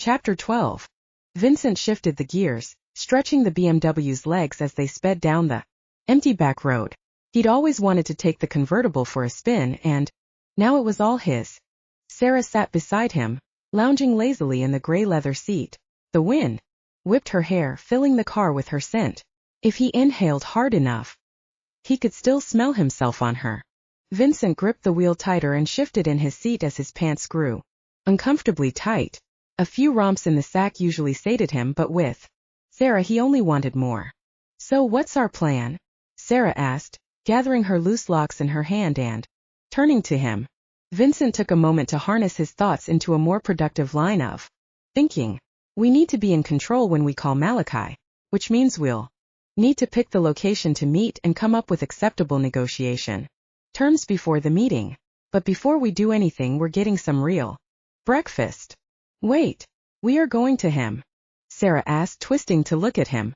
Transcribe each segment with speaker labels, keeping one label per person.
Speaker 1: Chapter 12. Vincent shifted the gears, stretching the BMW's legs as they sped down the empty back road. He'd always wanted to take the convertible for a spin and now it was all his. Sarah sat beside him, lounging lazily in the gray leather seat. The wind whipped her hair, filling the car with her scent. If he inhaled hard enough, he could still smell himself on her. Vincent gripped the wheel tighter and shifted in his seat as his pants grew uncomfortably tight. A few romps in the sack usually sated him, but with Sarah he only wanted more. "So what's our plan?" Sarah asked, gathering her loose locks in her hand and turning to him. Vincent took a moment to harness his thoughts into a more productive line of thinking. "We need to be in control when we call Malachi, which means we'll need to pick the location to meet and come up with acceptable negotiation terms before the meeting. But before we do anything, we're getting some real breakfast." "Wait, we are going to him?" Sarah asked, twisting to look at him.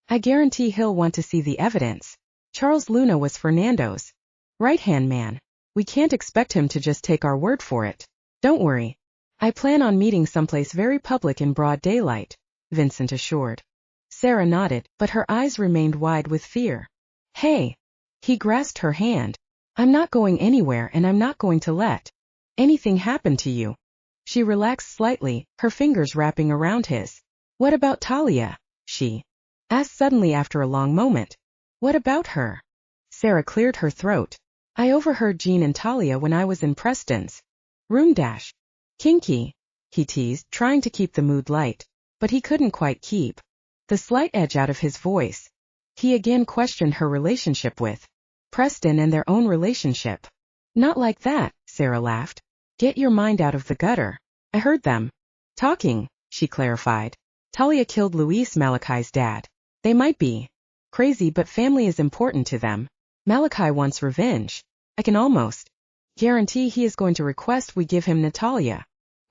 Speaker 1: "I guarantee he'll want to see the evidence. Charles Luna was Fernando's right-hand man. We can't expect him to just take our word for it." "Don't worry. I plan on meeting someplace very public in broad daylight," Vincent assured. Sarah nodded, but her eyes remained wide with fear. "Hey!" He grasped her hand. "I'm not going anywhere, and I'm not going to let anything happen to you." She relaxed slightly, her fingers wrapping around his. "What about Talia?" she asked suddenly after a long moment. "What about her?" Sarah cleared her throat. "I overheard Jean and Talia when I was in Preston's room. Kinky," he teased, trying to keep the mood light. But he couldn't quite keep the slight edge out of his voice. He again questioned her relationship with Preston and their own relationship. "Not like that," Sarah laughed. "Get your mind out of the gutter. I heard them talking," she clarified. "Talia killed Luis, Malachi's dad. They might be crazy, but family is important to them. Malachi wants revenge. I can almost guarantee he is going to request we give him Natalia."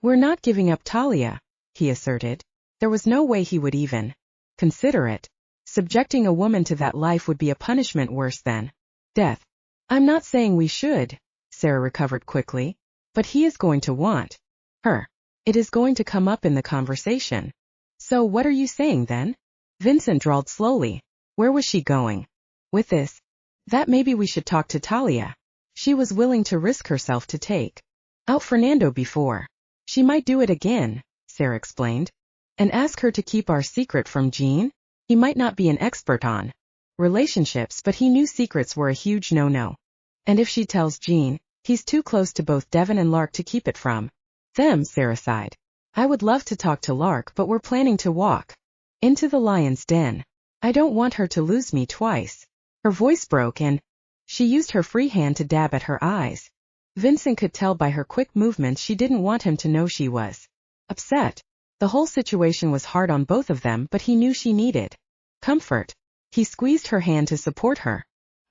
Speaker 1: "We're not giving up Talia," he asserted. There was no way he would even consider it. Subjecting a woman to that life would be a punishment worse than death. "I'm not saying we should," Sarah recovered quickly. "But he is going to want her. It is going to come up in the conversation." "So what are you saying then?" Vincent drawled slowly. Where was she going with this? "That maybe we should talk to Talia. She was willing to risk herself to take out Fernando before. She might do it again," Sarah explained. "And ask her to keep our secret from Jean? He might not be an expert on relationships, but he knew secrets were a huge no-no. And if she tells Jean, he's too close to both Devon and Lark to keep it from them." Sarah sighed. "I would love to talk to Lark, but we're planning to walk into the lion's den. I don't want her to lose me twice." Her voice broke and she used her free hand to dab at her eyes. Vincent could tell by her quick movements she didn't want him to know she was upset. The whole situation was hard on both of them, but he knew she needed comfort. He squeezed her hand to support her.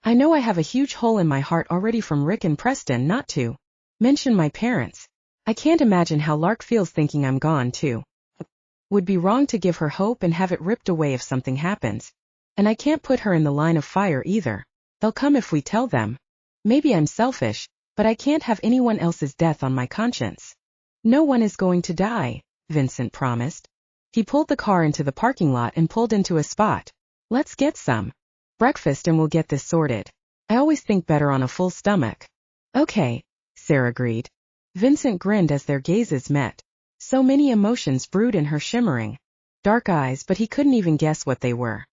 Speaker 1: "I know I have a huge hole in my heart already from Rick and Preston, not to mention my parents. I can't imagine how Lark feels thinking I'm gone too. Would be wrong to give her hope and have it ripped away if something happens. And I can't put her in the line of fire either. They'll come if we tell them. Maybe I'm selfish, but I can't have anyone else's death on my conscience." "No one is going to die," Vincent promised. He pulled the car into the parking lot and pulled into a spot. "Let's get some breakfast and we'll get this sorted. I always think better on a full stomach." "Okay," Sarah agreed. Vincent grinned as their gazes met. So many emotions brewed in her shimmering dark eyes, but he couldn't even guess what they were.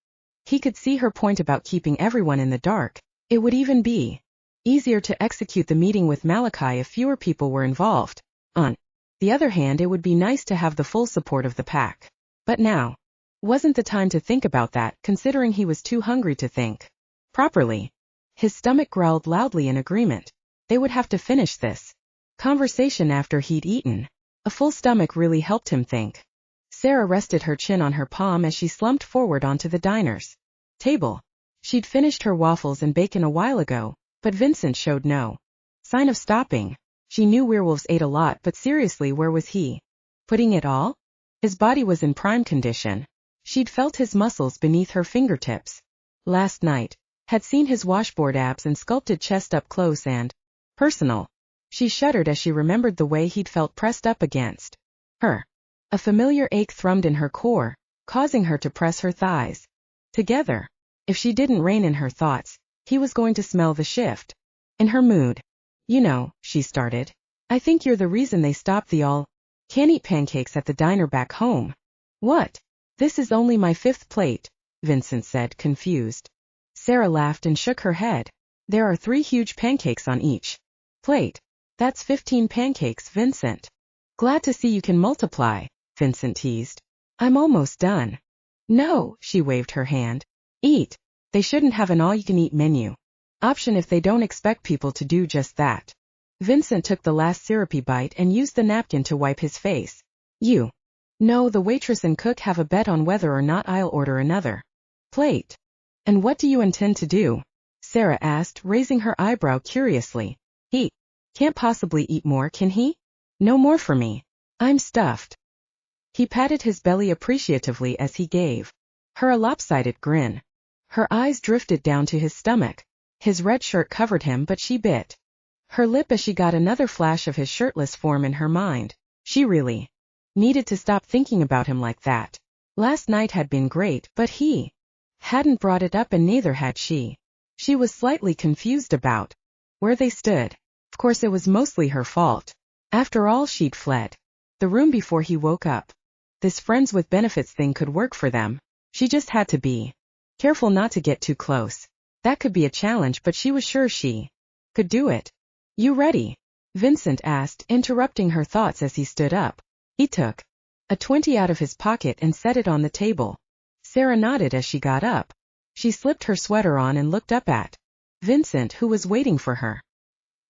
Speaker 1: He could see her point about keeping everyone in the dark. It would even be easier to execute the meeting with Malachi if fewer people were involved. On the other hand, it would be nice to have the full support of the pack. But now wasn't the time to think about that, considering he was too hungry to think properly. His stomach growled loudly in agreement. They would have to finish this conversation after he'd eaten. A full stomach really helped him think. Sarah rested her chin on her palm as she slumped forward onto the diner's table. She'd finished her waffles and bacon a while ago, but Vincent showed no sign of stopping. She knew werewolves ate a lot, but seriously, where was he putting it all? His body was in prime condition. She'd felt his muscles beneath her fingertips last night, had seen his washboard abs and sculpted chest up close and personal. She shuddered as she remembered the way he'd felt pressed up against her. A familiar ache thrummed in her core, causing her to press her thighs together. If she didn't rein in her thoughts, he was going to smell the shift in her mood. You know, she started. I think you're the reason they stopped the all-can-eat pancakes at the diner back home. What? This is only my 5th plate, Vincent said, confused. Sarah laughed and shook her head. There are 3 huge pancakes on each plate. That's 15 pancakes, Vincent. Glad to see you can multiply, Vincent teased. I'm almost done. No, she waved her hand. Eat. They shouldn't have an all-you-can-eat menu option if they don't expect people to do just that. Vincent took the last syrupy bite and used the napkin to wipe his face. You. No, the waitress and cook have a bet on whether or not I'll order another plate. And what do you intend to do? Sarah asked, raising her eyebrow curiously. He can't possibly eat more, can he? No more for me. I'm stuffed. He patted his belly appreciatively as he gave her a lopsided grin. Her eyes drifted down to his stomach. His red shirt covered him, but she bit her lip as she got another flash of his shirtless form in her mind. She really needed to stop thinking about him like that. Last night had been great, but he hadn't brought it up, and neither had she. She was slightly confused about where they stood. Of course it was mostly her fault. After all, she'd fled the room before he woke up. This friends with benefits thing could work for them. She just had to be careful not to get too close. That could be a challenge, but she was sure she could do it. You ready? Vincent asked, interrupting her thoughts as he stood up. He took a 20 out of his pocket and set it on the table. Sarah nodded as she got up. She slipped her sweater on and looked up at Vincent, who was waiting for her.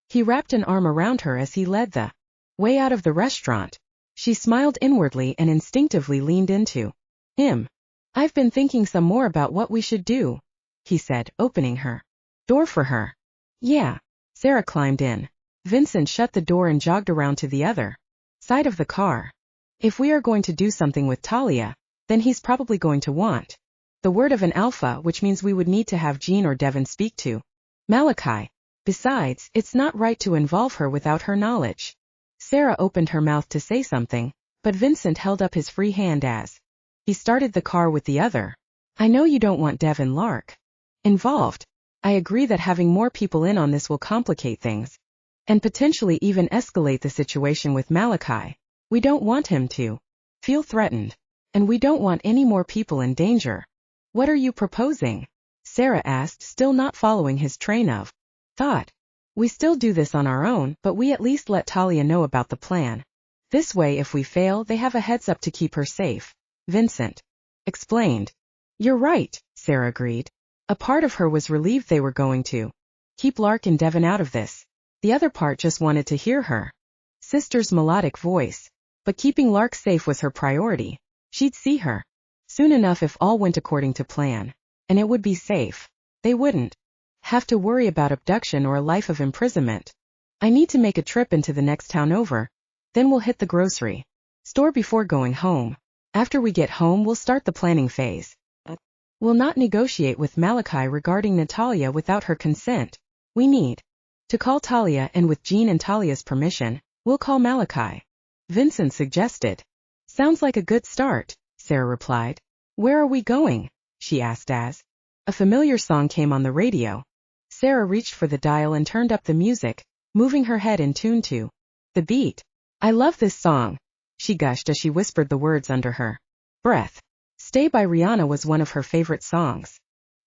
Speaker 1: He wrapped an arm around her as he led the way out of the restaurant. She smiled inwardly and instinctively leaned into him. I've been thinking some more about what we should do, he said, opening her door for her. Yeah. Sarah climbed in. Vincent shut the door and jogged around to the other side of the car. If we are going to do something with Talia, then he's probably going to want the word of an alpha, which means we would need to have Jean or Devin speak to Malachi. Besides, it's not right to involve her without her knowledge. Sarah opened her mouth to say something, but Vincent held up his free hand as he started the car with the other. I know you don't want Devin Lark involved. I agree that having more people in on this will complicate things, and potentially even escalate the situation with Malachi. We don't want him to feel threatened, and we don't want any more people in danger. What are you proposing? Sarah asked, still not following his train of thought. We still do this on our own, but we at least let Talia know about the plan. This way, if we fail, they have a heads up to keep her safe, Vincent explained. You're right, Sarah agreed. A part of her was relieved they were going to keep Lark and Devin out of this. The other part just wanted to hear her sister's melodic voice. But keeping Lark safe was her priority. She'd see her soon enough if all went according to plan, and it would be safe. They wouldn't have to worry about abduction or a life of imprisonment. I need to make a trip into the next town over. Then we'll hit the grocery store before going home. After we get home, we'll start the planning phase. We'll not negotiate with Malachi regarding Natalia without her consent. We need to call Talia, and with Jean and Talia's permission, we'll call Malachi. Vincent suggested. Sounds like a good start, Sarah replied. Where are we going? She asked as a familiar song came on the radio. Sarah reached for the dial and turned up the music, moving her head in tune to the beat. I love this song, she gushed as she whispered the words under her breath. Stay by Rihanna was one of her favorite songs.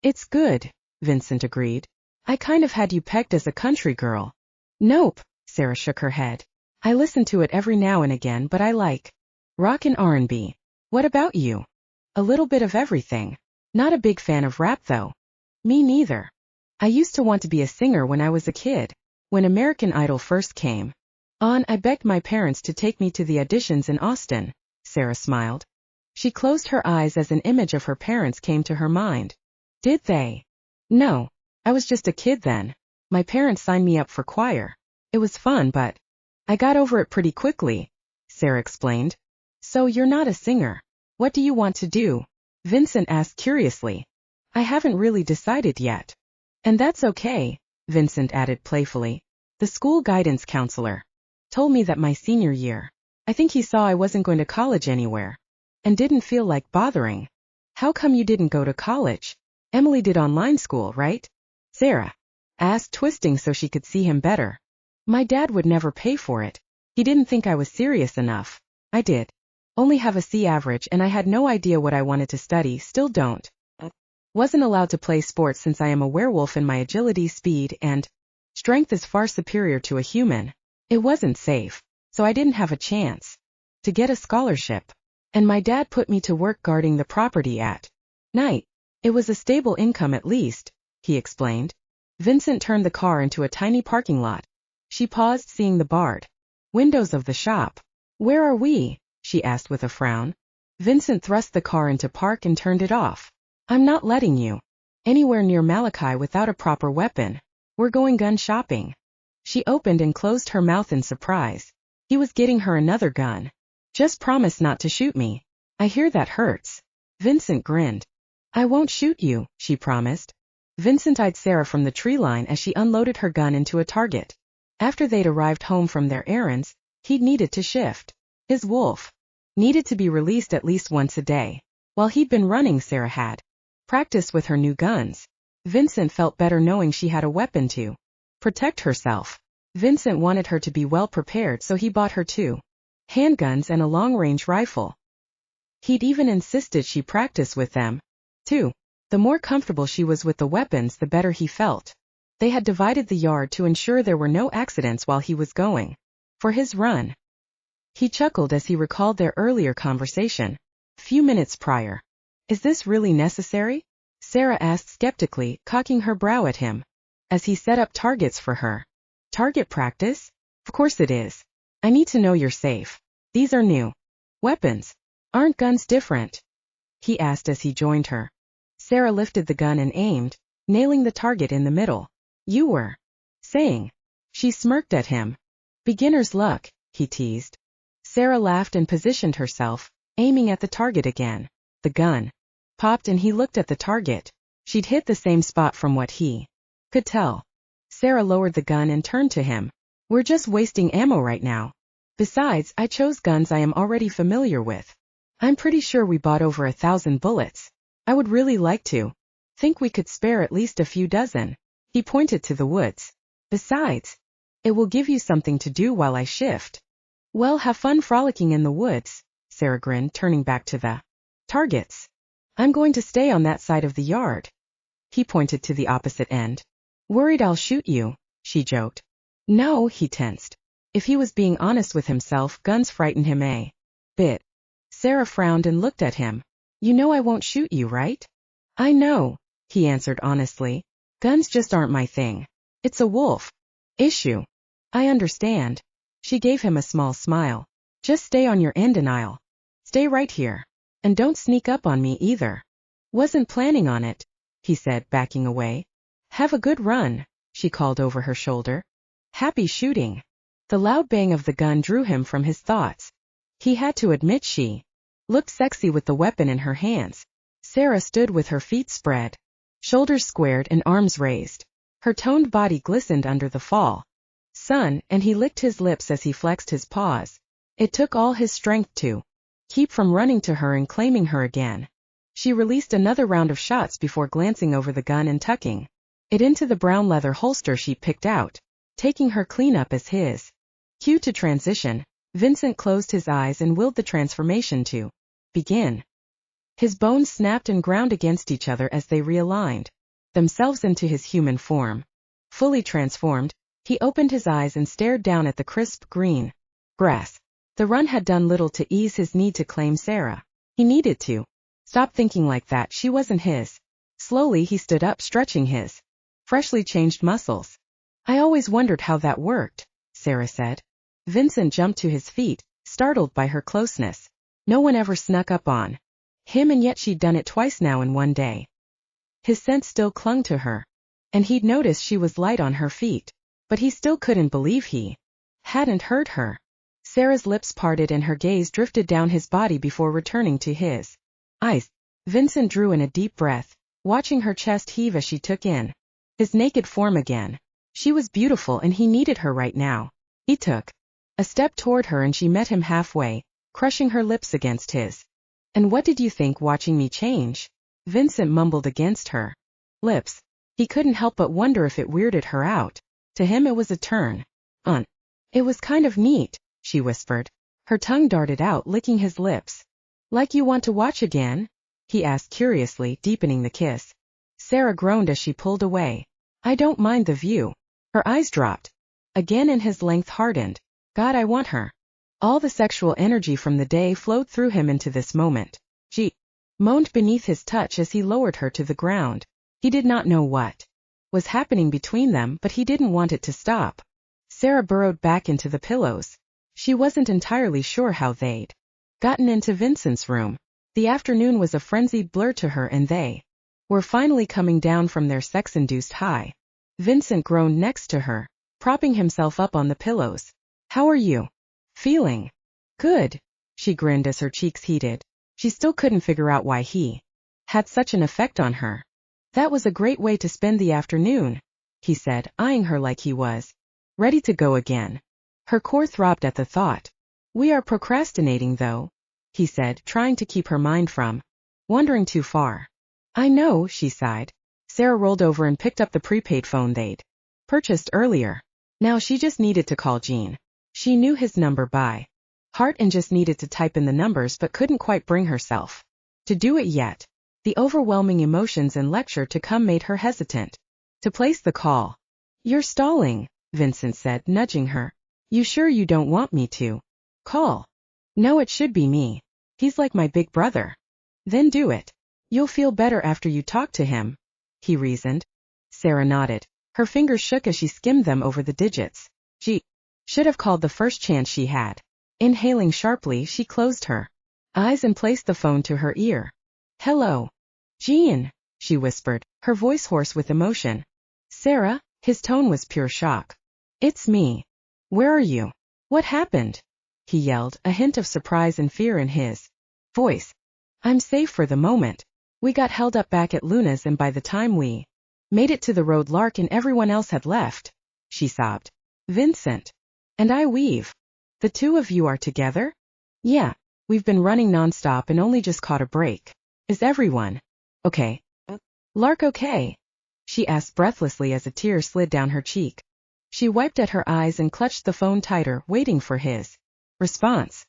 Speaker 1: It's good, Vincent agreed. I kind of had you pegged as a country girl. Nope, Sarah shook her head. I listen to it every now and again, but I like rock and R&B. What about you? A little bit of everything. Not a big fan of rap though. Me neither. I used to want to be a singer when I was a kid. When American Idol first came on, I begged my parents to take me to the auditions in Austin. Sarah smiled. She closed her eyes as an image of her parents came to her mind. Did they? No. I was just a kid then. My parents signed me up for choir. It was fun, but I got over it pretty quickly, Sarah explained. So you're not a singer. What do you want to do? Vincent asked curiously. I haven't really decided yet. And that's okay, Vincent added playfully. The school guidance counselor told me that my senior year I think he saw I wasn't going to college anywhere. And didn't feel like bothering. How come you didn't go to college? Emily did online school, right? Sarah asked, twisting so she could see him better. My dad would never pay for it. He didn't think I was serious enough. I did. Only have a C average and I had no idea what I wanted to study, still don't. Wasn't allowed to play sports since I am a werewolf and my agility, speed, and strength is far superior to a human. It wasn't safe, so I didn't have a chance to get a scholarship. And my dad put me to work guarding the property at night. It was a stable income at least, he explained. Vincent turned the car into a tiny parking lot. She paused, seeing the barred windows of the shop. Where are we? She asked with a frown. Vincent thrust the car into park and turned it off. I'm not letting you anywhere near Malachi without a proper weapon. We're going gun shopping. She opened and closed her mouth in surprise. He was getting her another gun. Just promise not to shoot me. I hear that hurts. Vincent grinned. I won't shoot you, she promised. Vincent eyed Sarah from the tree line as she unloaded her gun into a target. After they'd arrived home from their errands, he'd needed to shift. His wolf needed to be released at least once a day. While he'd been running, Sarah had practiced with her new guns. Vincent felt better knowing she had a weapon to protect herself. Vincent wanted her to be well prepared, so he bought her 2 handguns and a long-range rifle. He'd even insisted she practice with them, too. The more comfortable she was with the weapons, the better he felt. They had divided the yard to ensure there were no accidents while he was going for his run. He chuckled as he recalled their earlier conversation. Few minutes prior. Is this really necessary? Sarah asked skeptically, cocking her brow at him as he set up targets for her. Target practice? Of course it is. I need to know you're safe. These are new weapons. Aren't guns different? He asked as he joined her. Sarah lifted the gun and aimed, nailing the target in the middle. You were saying. She smirked at him. Beginner's luck, he teased. Sarah laughed and positioned herself, aiming at the target again. The gun popped and he looked at the target. She'd hit the same spot from what he could tell. Sarah lowered the gun and turned to him. We're just wasting ammo right now. Besides, I chose guns I am already familiar with. I'm pretty sure we bought over 1,000 bullets. I would really like to think we could spare at least a few dozen. He pointed to the woods. Besides, it will give you something to do while I shift. Well, have fun frolicking in the woods, Sarah grinned, turning back to the targets. I'm going to stay on that side of the yard. He pointed to the opposite end. Worried I'll shoot you, she joked. No, he tensed. If he was being honest with himself, guns frightened him a bit. Sarah frowned and looked at him. You know I won't shoot you, right? I know, he answered honestly. Guns just aren't my thing. It's a wolf issue. I understand. She gave him a small smile. Just stay on your end and I'll stay right here. And don't sneak up on me either. Wasn't planning on it, he said, backing away. Have a good run, she called over her shoulder. Happy shooting. The loud bang of the gun drew him from his thoughts. He had to admit she looked sexy with the weapon in her hands. Sarah stood with her feet spread, shoulders squared and arms raised. Her toned body glistened under the fall sun, and he licked his lips as he flexed his paws. It took all his strength to keep from running to her and claiming her again. She released another round of shots before glancing over the gun and tucking it into the brown leather holster she picked out, taking her clean up as his cue to transition. Vincent closed his eyes and willed the transformation to begin. His bones snapped and ground against each other as they realigned themselves into his human form. Fully transformed, he opened his eyes and stared down at the crisp green grass. The run had done little to ease his need to claim Sarah. He needed to stop thinking like that. She wasn't his. Slowly he stood up, stretching his freshly changed muscles. I always wondered how that worked, Sarah said. Vincent jumped to his feet, startled by her closeness. No one ever snuck up on him, and yet she'd done it twice now in one day. His scent still clung to her, and he'd noticed she was light on her feet, but he still couldn't believe he hadn't heard her. Sarah's lips parted and her gaze drifted down his body before returning to his eyes. Vincent drew in a deep breath, watching her chest heave as she took in his naked form again. She was beautiful and he needed her right now. He took A step toward her and she met him halfway, crushing her lips against his. And what did you think watching me change? Vincent mumbled against her lips. He couldn't help but wonder if it weirded her out. To him it was a turn on. It was kind of neat, she whispered. Her tongue darted out, licking his lips. Like you want to watch again? He asked curiously, deepening the kiss. Sarah groaned as she pulled away. I don't mind the view. Her eyes dropped again and his length hardened. God, I want her. All the sexual energy from the day flowed through him into this moment. She moaned beneath his touch as he lowered her to the ground. He did not know what was happening between them, but he didn't want it to stop. Sarah burrowed back into the pillows. She wasn't entirely sure how they'd gotten into Vincent's room. The afternoon was a frenzied blur to her and they were finally coming down from their sex-induced high. Vincent groaned next to her, propping himself up on the pillows. How are you feeling? Good. She grinned as her cheeks heated. She still couldn't figure out why he had such an effect on her. That was a great way to spend the afternoon, he said, eyeing her like he was ready to go again. Her core throbbed at the thought. We are procrastinating though, he said, trying to keep her mind from wandering too far. I know, she sighed. Sarah rolled over and picked up the prepaid phone they'd purchased earlier. Now she just needed to call Gene. She knew his number by heart and just needed to type in the numbers but couldn't quite bring herself to do it yet. The overwhelming emotions and lecture to come made her hesitant to place the call. You're stalling, Vincent said, nudging her. You sure you don't want me to call? No, it should be me. He's like my big brother. Then do it. You'll feel better after you talk to him, he reasoned. Sarah nodded. Her fingers shook as she skimmed them over the digits. She should have called the first chance she had. Inhaling sharply, she closed her eyes and placed the phone to her ear. Hello. Gene, she whispered, her voice hoarse with emotion. Sarah, his tone was pure shock. It's me. Where are you? What happened? He yelled, a hint of surprise and fear in his voice. I'm safe for the moment. We got held up back at Luna's and by the time we made it to the road, Lark and everyone else had left, she sobbed. Vincent. And I weave. The two of you are together? Yeah, we've been running nonstop and only just caught a break. Is everyone okay? Lark okay? She asked breathlessly as a tear slid down her cheek. She wiped at her eyes and clutched the phone tighter, waiting for his response.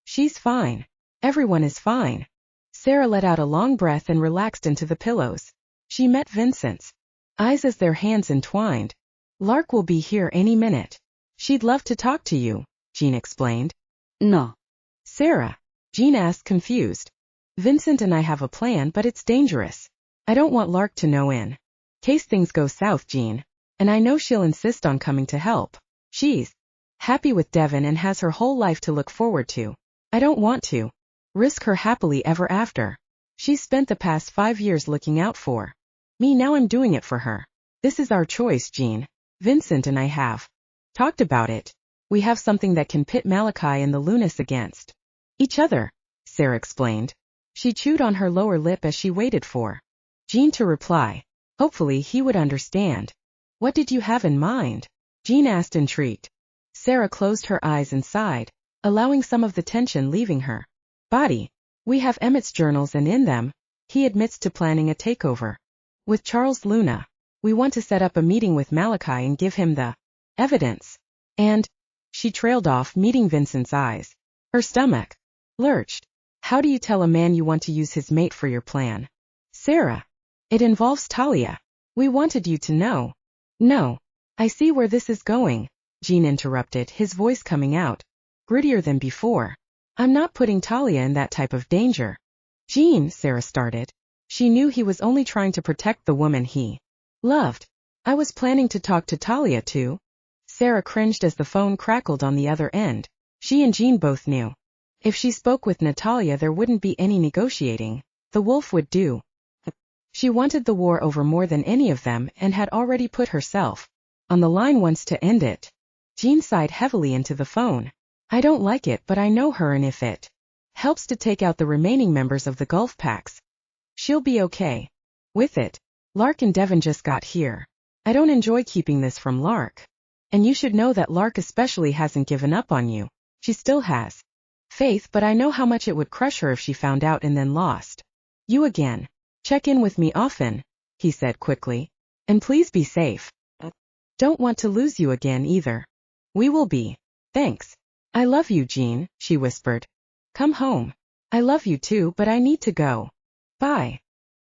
Speaker 1: She's fine. Everyone is fine. Sarah let out a long breath and relaxed into the pillows. She met Vincent's eyes as their hands entwined. Lark will be here any minute. She'd love to talk to you, Gene explained. No. Sarah, Gene asked, confused. Vincent and I have a plan, but it's dangerous. I don't want Lark to know in case things go south, Gene. And I know she'll insist on coming to help. She's happy with Devin and has her whole life to look forward to. I don't want to risk her happily ever after. She's spent the past 5 years looking out for me. Now I'm doing it for her. This is our choice, Gene. Vincent and I have talked about it. We have something that can pit Malachi and the Lunas against each other, Sarah explained. She chewed on her lower lip as she waited for Gene to reply. Hopefully he would understand. What did you have in mind? Gene asked, intrigued. Sarah closed her eyes and sighed, allowing some of the tension leaving her body. We have Amidst journals and in them, he admits to planning a takeover with Charles Luna. We want to set up a meeting with Malachi and give him the evidence. And she trailed off, meeting Vincent's eyes. Her stomach lurched. How do you tell a man you want to use his mate for your plan? Sarah, it involves Talia. We wanted you to know. No. I see where this is going, Gene interrupted, his voice coming out grittier than before. I'm not putting Talia in that type of danger. Gene, Sarah started. She knew he was only trying to protect the woman he loved. I was planning to talk to Talia too. Sarah cringed as the phone crackled on the other end. She and Gene both knew if she spoke with Natalia there wouldn't be any negotiating. The wolf would do. She wanted the war over more than any of them and had already put herself on the line once to end it. Gene sighed heavily into the phone. I don't like it, but I know her, and if it helps to take out the remaining members of the Gulf Pacts, she'll be okay with it. Lark and Devin just got here. I don't enjoy keeping this from Lark. And you should know that Lark especially hasn't given up on you. She still has faith, but I know how much it would crush her if she found out and then lost you again. Check in with me often, he said quickly. And please be safe. Don't want to lose you again either. We will be. Thanks. I love you, Jean, she whispered. Come home. I love you too, but I need to go. Bye.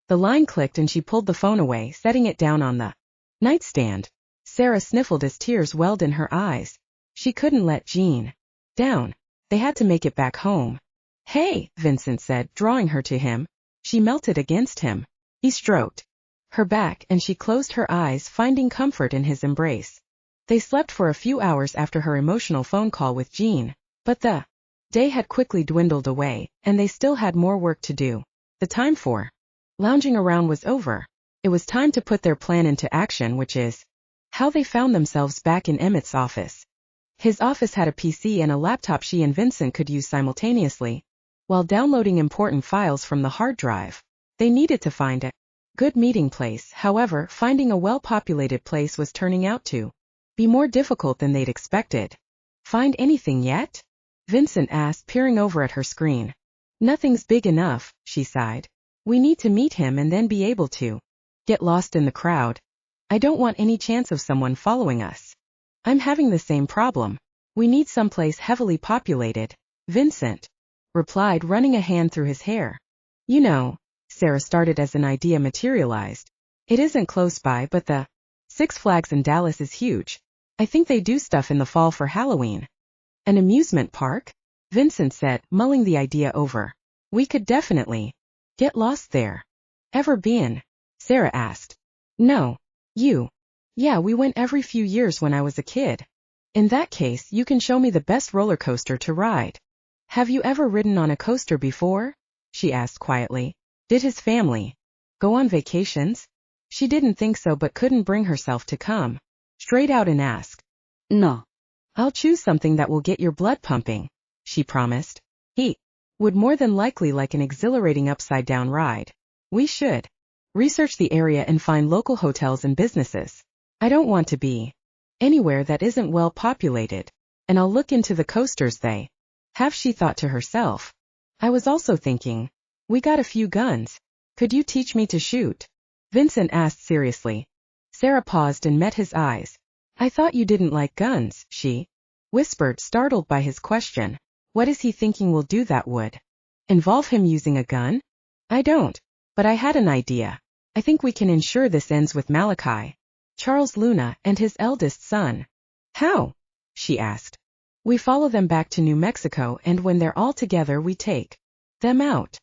Speaker 1: The line clicked and she pulled the phone away, setting it down on the nightstand. Sarah sniffled as tears welled in her eyes. She couldn't let Jean down. They had to make it back home. Hey, Vincent said, drawing her to him. She melted against him. He stroked her back and she closed her eyes, finding comfort in his embrace. They slept for a few hours after her emotional phone call with Jean, but the day had quickly dwindled away, and they still had more work to do. The time for lounging around was over. It was time to put their plan into action, which is how they found themselves back in Emmett's office. His office had a PC and a laptop she and Vincent could use simultaneously, while downloading important files from the hard drive. They needed to find a good meeting place. However, finding a well-populated place was turning out to be more difficult than they'd expected. Find anything yet? Vincent asked, peering over at her screen. Nothing's big enough, she sighed. We need to meet him and then be able to get lost in the crowd. I don't want any chance of someone following us. I'm having the same problem. We need someplace heavily populated, Vincent replied, running a hand through his hair. You know, Sarah started as an idea materialized. It isn't close by, but the Six Flags in Dallas is huge. I think they do stuff in the fall for Halloween. An amusement park? Vincent said, mulling the idea over. We could definitely get lost there. Ever been? Sarah asked. No. You? Yeah, we went every few years when I was a kid. In that case, you can show me the best roller coaster to ride. Have you ever ridden on a coaster before? She asked quietly. Did his family go on vacations? She didn't think so, but couldn't bring herself to come straight out and ask. No. I'll choose something that will get your blood pumping, she promised. He would more than likely like an exhilarating upside-down ride. We should research the area and find local hotels and businesses. I don't want to be anywhere that isn't well populated. And I'll look into the coasters they have, she thought to herself. I was also thinking, we got a few guns. Could you teach me to shoot? Vincent asked seriously. Sarah paused and met his eyes. I thought you didn't like guns, she whispered, startled by his question. What is he thinking will do that would involve him using a gun? I don't, but I had an idea. I think we can ensure this ends with Malachi, Charles Luna, and his eldest son. How? She asked. We follow them back to New Mexico, and when they're all together we take them out.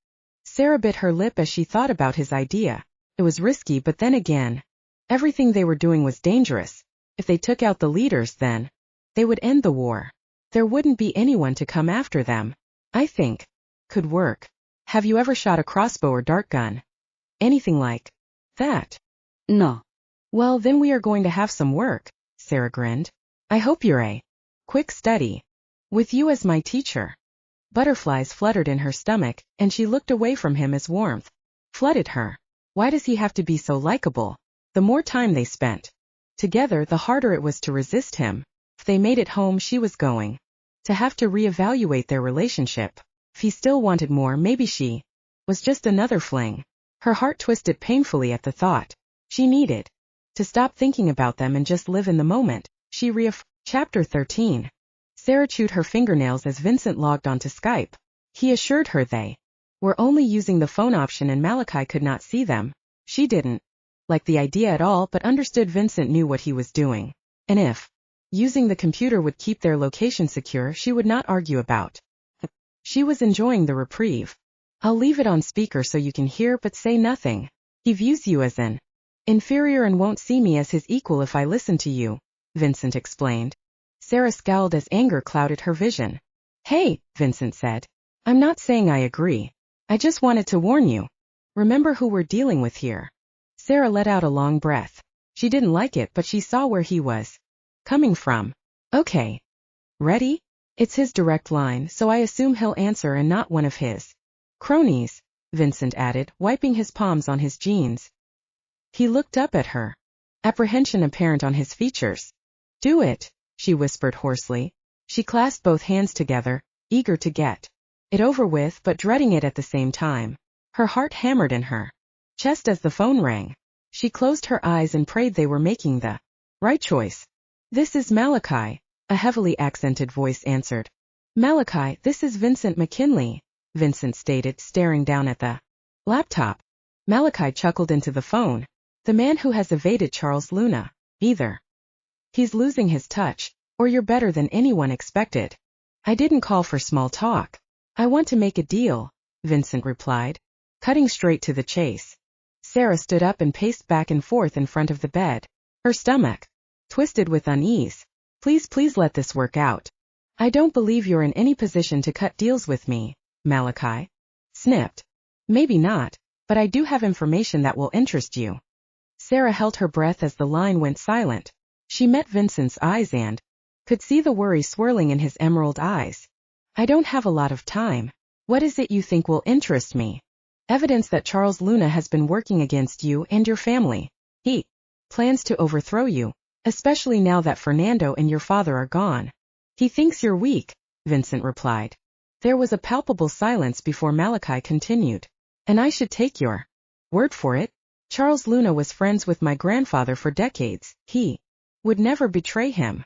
Speaker 1: Sarah bit her lip as she thought about his idea. It was risky, but then again, everything they were doing was dangerous. If they took out the leaders, then they would end the war. There wouldn't be anyone to come after them. I think could work. Have you ever shot a crossbow or dart gun? Anything like that? No. Well, then we are going to have some work, Sarah grinned. I hope you're a quick study. With you as my teacher. Butterflies fluttered in her stomach, and she looked away from him as warmth flooded her. Why does he have to be so likable? The more time they spent together, the harder it was to resist him. If they made it home, she was going to have to reevaluate their relationship. If he still wanted more, maybe she was just another fling. Her heart twisted painfully at the thought. She needed to stop thinking about them and just live in the moment. Chapter 13. Sarah chewed her fingernails as Vincent logged onto Skype. He assured her they were only using the phone option and Malachi could not see them. She didn't like the idea at all, but understood Vincent knew what he was doing. And if using the computer would keep their location secure, she would not argue about it. She was enjoying the reprieve. I'll leave it on speaker so you can hear but say nothing. He views you as an inferior and won't see me as his equal if I listen to you, Vincent explained. Sarah scowled as anger clouded her vision. Hey, Vincent said. I'm not saying I agree. I just wanted to warn you. Remember who we're dealing with here. Sarah let out a long breath. She didn't like it, but she saw where he was coming from. Okay. Ready? It's his direct line, so I assume he'll answer and not one of his cronies, Vincent added, wiping his palms on his jeans. He looked up at her, apprehension apparent on his features. Do it, she whispered hoarsely. She clasped both hands together, eager to get it over with but dreading it at the same time. Her heart hammered in her chest as the phone rang. She closed her eyes and prayed they were making the right choice. "This is Malachi," a heavily accented voice answered. "Malachi, this is Vincent McKinley," Vincent stated, staring down at the laptop. Malachi chuckled into the phone. "The man who has evaded Charles Luna. Either he's losing his touch, or you're better than anyone expected." "I didn't call for small talk. I want to make a deal," Vincent replied, cutting straight to the chase. Sarah stood up and paced back and forth in front of the bed, her stomach twisted with unease. Please let this work out. I don't believe you're in any position to cut deals with me," Malachi snipped. "Maybe not, but I do have information that will interest you." Sarah held her breath as the line went silent. She met Vincent's eyes and could see the worry swirling in his emerald eyes. "I don't have a lot of time. What is it you think will interest me?" "Evidence that Charles Luna has been working against you and your family. He plans to overthrow you, especially now that Fernando and your father are gone. He thinks you're weak," Vincent replied. There was a palpable silence before Malachi continued. "And I should take your word for it? Charles Luna was friends with my grandfather for decades. He would never betray him."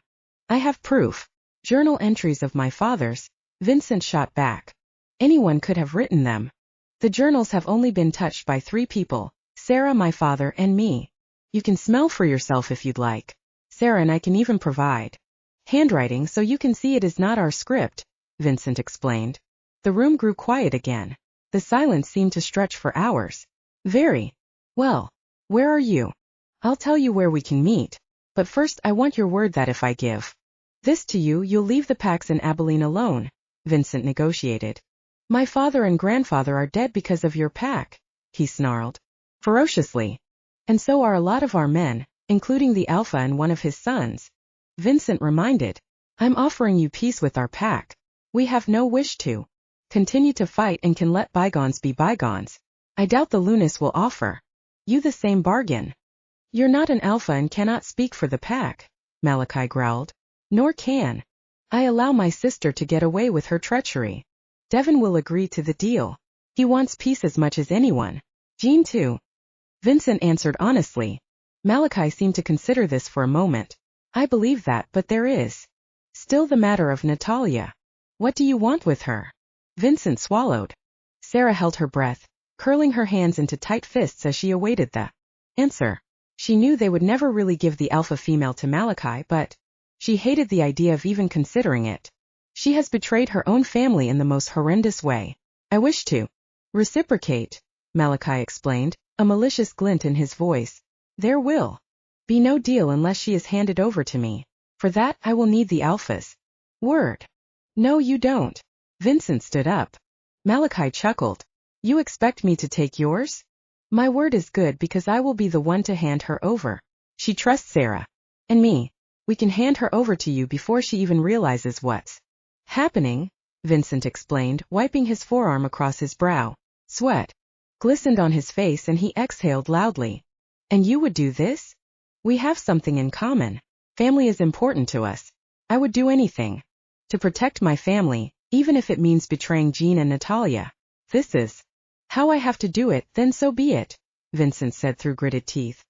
Speaker 1: "I have proof. Journal entries of my father's," Vincent shot back. "Anyone could have written them. The journals have only been touched by 3 people, Sarah, my father, and me. You can smell for yourself if you'd like. Sarah and I can even provide handwriting so you can see it is not our script," Vincent explained. The room grew quiet again. The silence seemed to stretch for hours. "Very well. Where are you?" "I'll tell you where we can meet. But first I want your word that if I give this to you, you'll leave the Pax in Abilene alone," Vincent negotiated. "My father and grandfather are dead because of your pack," he snarled ferociously. "And so are a lot of our men, including the Alpha and one of his sons," Vincent reminded. "I'm offering you peace with our pack. We have no wish to continue to fight and can let bygones be bygones. I doubt the Lunas will offer you the same bargain." "You're not an Alpha and cannot speak for the pack," Malachi growled. "Nor can I allow my sister to get away with her treachery. Devin will agree to the deal. He wants peace as much as anyone. Jean too," Vincent answered honestly. Malachi seemed to consider this for a moment. "I believe that, but there is still the matter of Natalia. What do you want with her?" Vincent swallowed. Sarah held her breath, curling her hands into tight fists as she awaited the answer. She knew they would never really give the alpha female to Malachi, but she hated the idea of even considering it. "She has betrayed her own family in the most horrendous way. I wish to reciprocate," Malachi explained, a malicious glint in his voice. "There will be no deal unless she is handed over to me. For that, I will need the alpha's word." "No, you don't." Vincent stood up. Malachi chuckled. "You expect me to take yours? My word is good because I will be the one to hand her over. She trusts Sarah and me. We can hand her over to you before she even realizes what's happening," Vincent explained, wiping his forearm across his brow. Sweat glistened on his face and he exhaled loudly. "And you would do this? We have something in common. Family is important to us. I would do anything to protect my family, even if it means betraying Jean and Natalia. This is how I have to do it, then so be it," Vincent said through gritted teeth.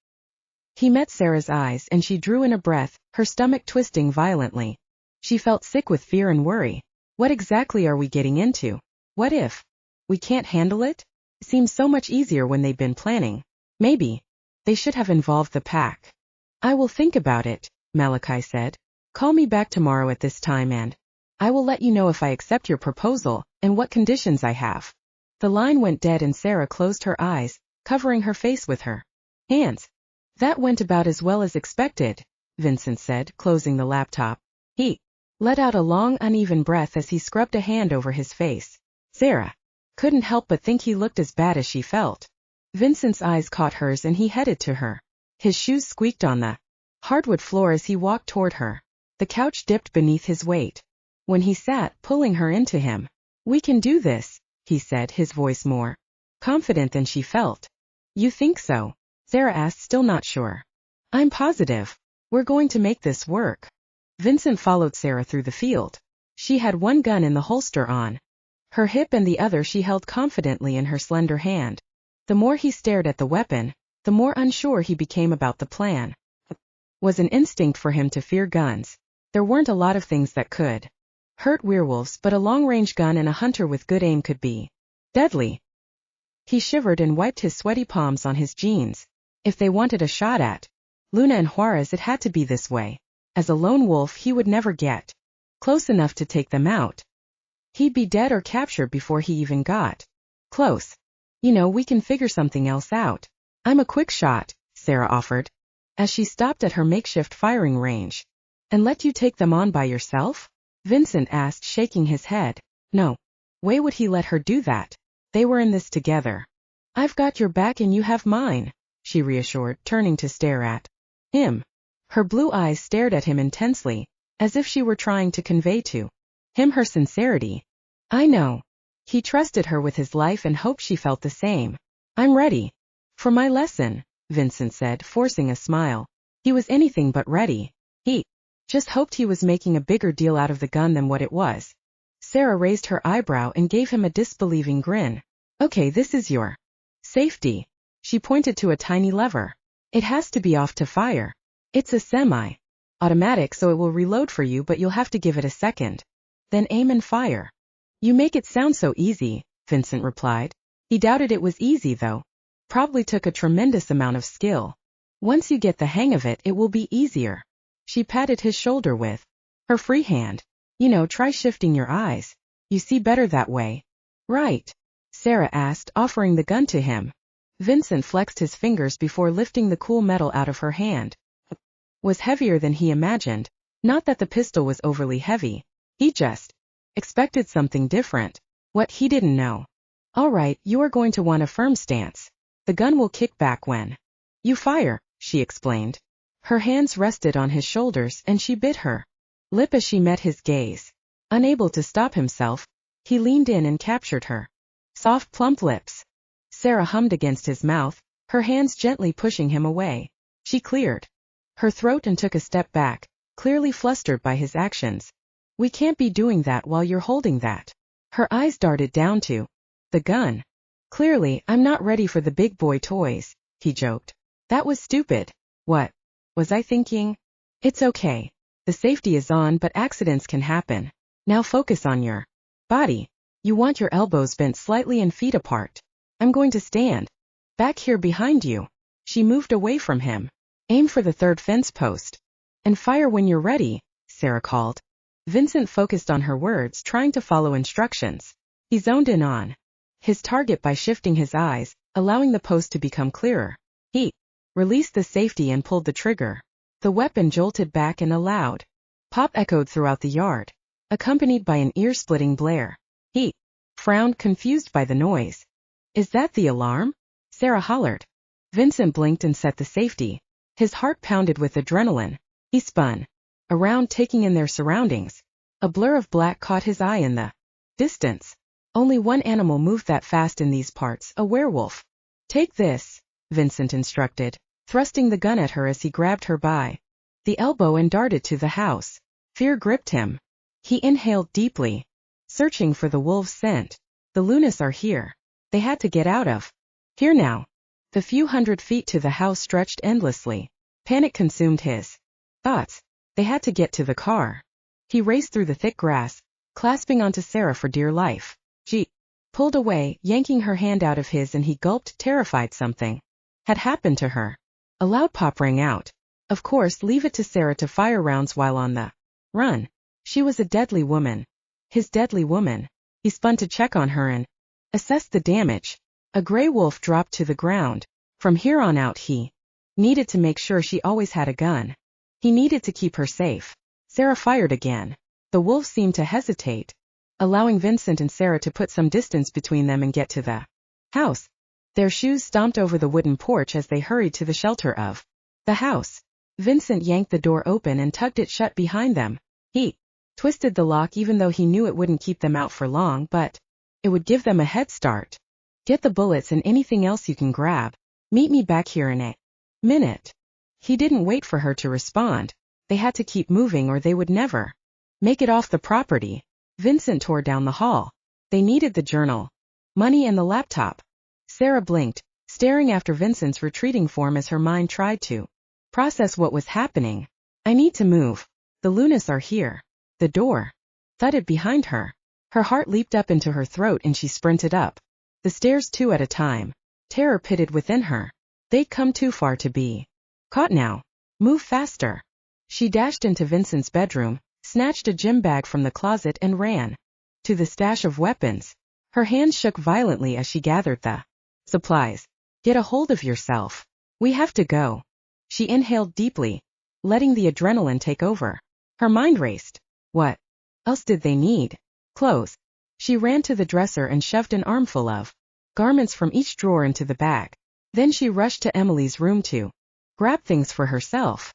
Speaker 1: He met Sarah's eyes and she drew in a breath, her stomach twisting violently. She felt sick with fear and worry. What exactly are we getting into? What if we can't handle it? It seems so much easier when they've been planning. Maybe they should have involved the pack. "I will think about it," Malachi said. "Call me back tomorrow at this time and I will let you know if I accept your proposal and what conditions I have." The line went dead and Sarah closed her eyes, covering her face with her hands. "That went about as well as expected," Vincent said, closing the laptop. He let out a long, uneven breath as he scrubbed a hand over his face. Sarah couldn't help but think he looked as bad as she felt. Vincent's eyes caught hers and he headed to her. His shoes squeaked on the hardwood floor as he walked toward her. The couch dipped beneath his weight. When he sat, pulling her into him. "We can do this," he said, his voice more confident than she felt. "You think so?" Sarah asked, still not sure. "I'm positive. We're going to make this work." Vincent followed Sarah through the field. She had one gun in the holster on her hip and the other she held confidently in her slender hand. The more he stared at the weapon, the more unsure he became about the plan. It was an instinct for him to fear guns. There weren't a lot of things that could hurt werewolves, but a long-range gun and a hunter with good aim could be deadly. He shivered and wiped his sweaty palms on his jeans. If they wanted a shot at Luna and Juarez, it had to be this way. As a lone wolf, he would never get close enough to take them out. He'd be dead or captured before he even got close. You know, we can figure something else out. I'm a quick shot, Sarah offered, as she stopped at her makeshift firing range. And let you take them on by yourself? Vincent asked, shaking his head. No way would he let her do that. They were in this together. I've got your back and you have mine, she reassured, turning to stare at him. Her blue eyes stared at him intensely, as if she were trying to convey to him her sincerity. I know. He trusted her with his life and hoped she felt the same. I'm ready for my lesson, Vincent said, forcing a smile. He was anything but ready. He just hoped he was making a bigger deal out of the gun than what it was. Sarah raised her eyebrow and gave him a disbelieving grin. Okay, this is your safety. She pointed to a tiny lever. It has to be off to fire. It's a semi-automatic, so it will reload for you, but you'll have to give it a second. Then aim and fire. You make it sound so easy, Vincent replied. He doubted it was easy though. Probably took a tremendous amount of skill. Once you get the hang of it, it will be easier. She patted his shoulder with her free hand. You know, try shifting your eyes. You see better that way. Right? Sarah asked, offering the gun to him. Vincent flexed his fingers before lifting the cool metal out of her hand. It was heavier than he imagined. Not that the pistol was overly heavy. He just expected something different. What he didn't know. All right, you are going to want a firm stance. The gun will kick back when you fire, she explained. Her hands rested on his shoulders and she bit her lip as she met his gaze. Unable to stop himself, he leaned in and captured her soft, plump lips. Sarah hummed against his mouth, her hands gently pushing him away. She cleared her throat and took a step back, clearly flustered by his actions. We can't be doing that while you're holding that. Her eyes darted down to the gun. Clearly, I'm not ready for the big boy toys, he joked. That was stupid. What was I thinking? It's okay. The safety is on, but accidents can happen. Now focus on your body. You want your elbows bent slightly and feet apart. I'm going to stand back here behind you. She moved away from him. Aim for the third fence post. And fire when you're ready, Sarah called. Vincent focused on her words, trying to follow instructions. He zoned in on his target by shifting his eyes, allowing the post to become clearer. He released the safety and pulled the trigger. The weapon jolted back and a loud pop echoed throughout the yard, accompanied by an ear-splitting blare. He frowned, confused by the noise. Is that the alarm? Sarah hollered. Vincent blinked and set the safety. His heart pounded with adrenaline. He spun around, taking in their surroundings. A blur of black caught his eye in the distance. Only one animal moved that fast in these parts, a werewolf. Take this, Vincent instructed, thrusting the gun at her as he grabbed her by the elbow and darted to the house. Fear gripped him. He inhaled deeply, searching for the wolf's scent. The Lunas are here. They had to get out of here now. The few hundred feet to the house stretched endlessly. Panic consumed his thoughts. They had to get to the car. He raced through the thick grass, clasping onto Sarah for dear life. She pulled away, yanking her hand out of his, and he gulped, terrified something had happened to her. A loud pop rang out. Of course, leave it to Sarah to fire rounds while on the run. She was a deadly woman. His deadly woman. He spun to check on her and assessed the damage. A gray wolf dropped to the ground. From here on out he needed to make sure she always had a gun. He needed to keep her safe. Sarah fired again. The wolf seemed to hesitate, allowing Vincent and Sarah to put some distance between them and get to the house. Their shoes stomped over the wooden porch as they hurried to the shelter of the house. Vincent yanked the door open and tugged it shut behind them. He twisted the lock, even though he knew it wouldn't keep them out for long, but it would give them a head start. Get the bullets and anything else you can grab. Meet me back here in a minute. He didn't wait for her to respond. They had to keep moving or they would never make it off the property. Vincent tore down the hall. They needed the journal, money and the laptop. Sarah blinked, staring after Vincent's retreating form as her mind tried to process what was happening. I need to move. The Lunas are here. The door thudded behind her. Her heart leaped up into her throat and she sprinted up the stairs 2 at a time. Terror pitted within her. They'd come too far to be caught now. Move faster. She dashed into Vincent's bedroom, snatched a gym bag from the closet and ran to the stash of weapons. Her hands shook violently as she gathered the supplies. Get a hold of yourself. We have to go. She inhaled deeply, letting the adrenaline take over. Her mind raced. What else did they need? Clothes. She ran to the dresser and shoved an armful of garments from each drawer into the bag. Then she rushed to Emily's room to grab things for herself.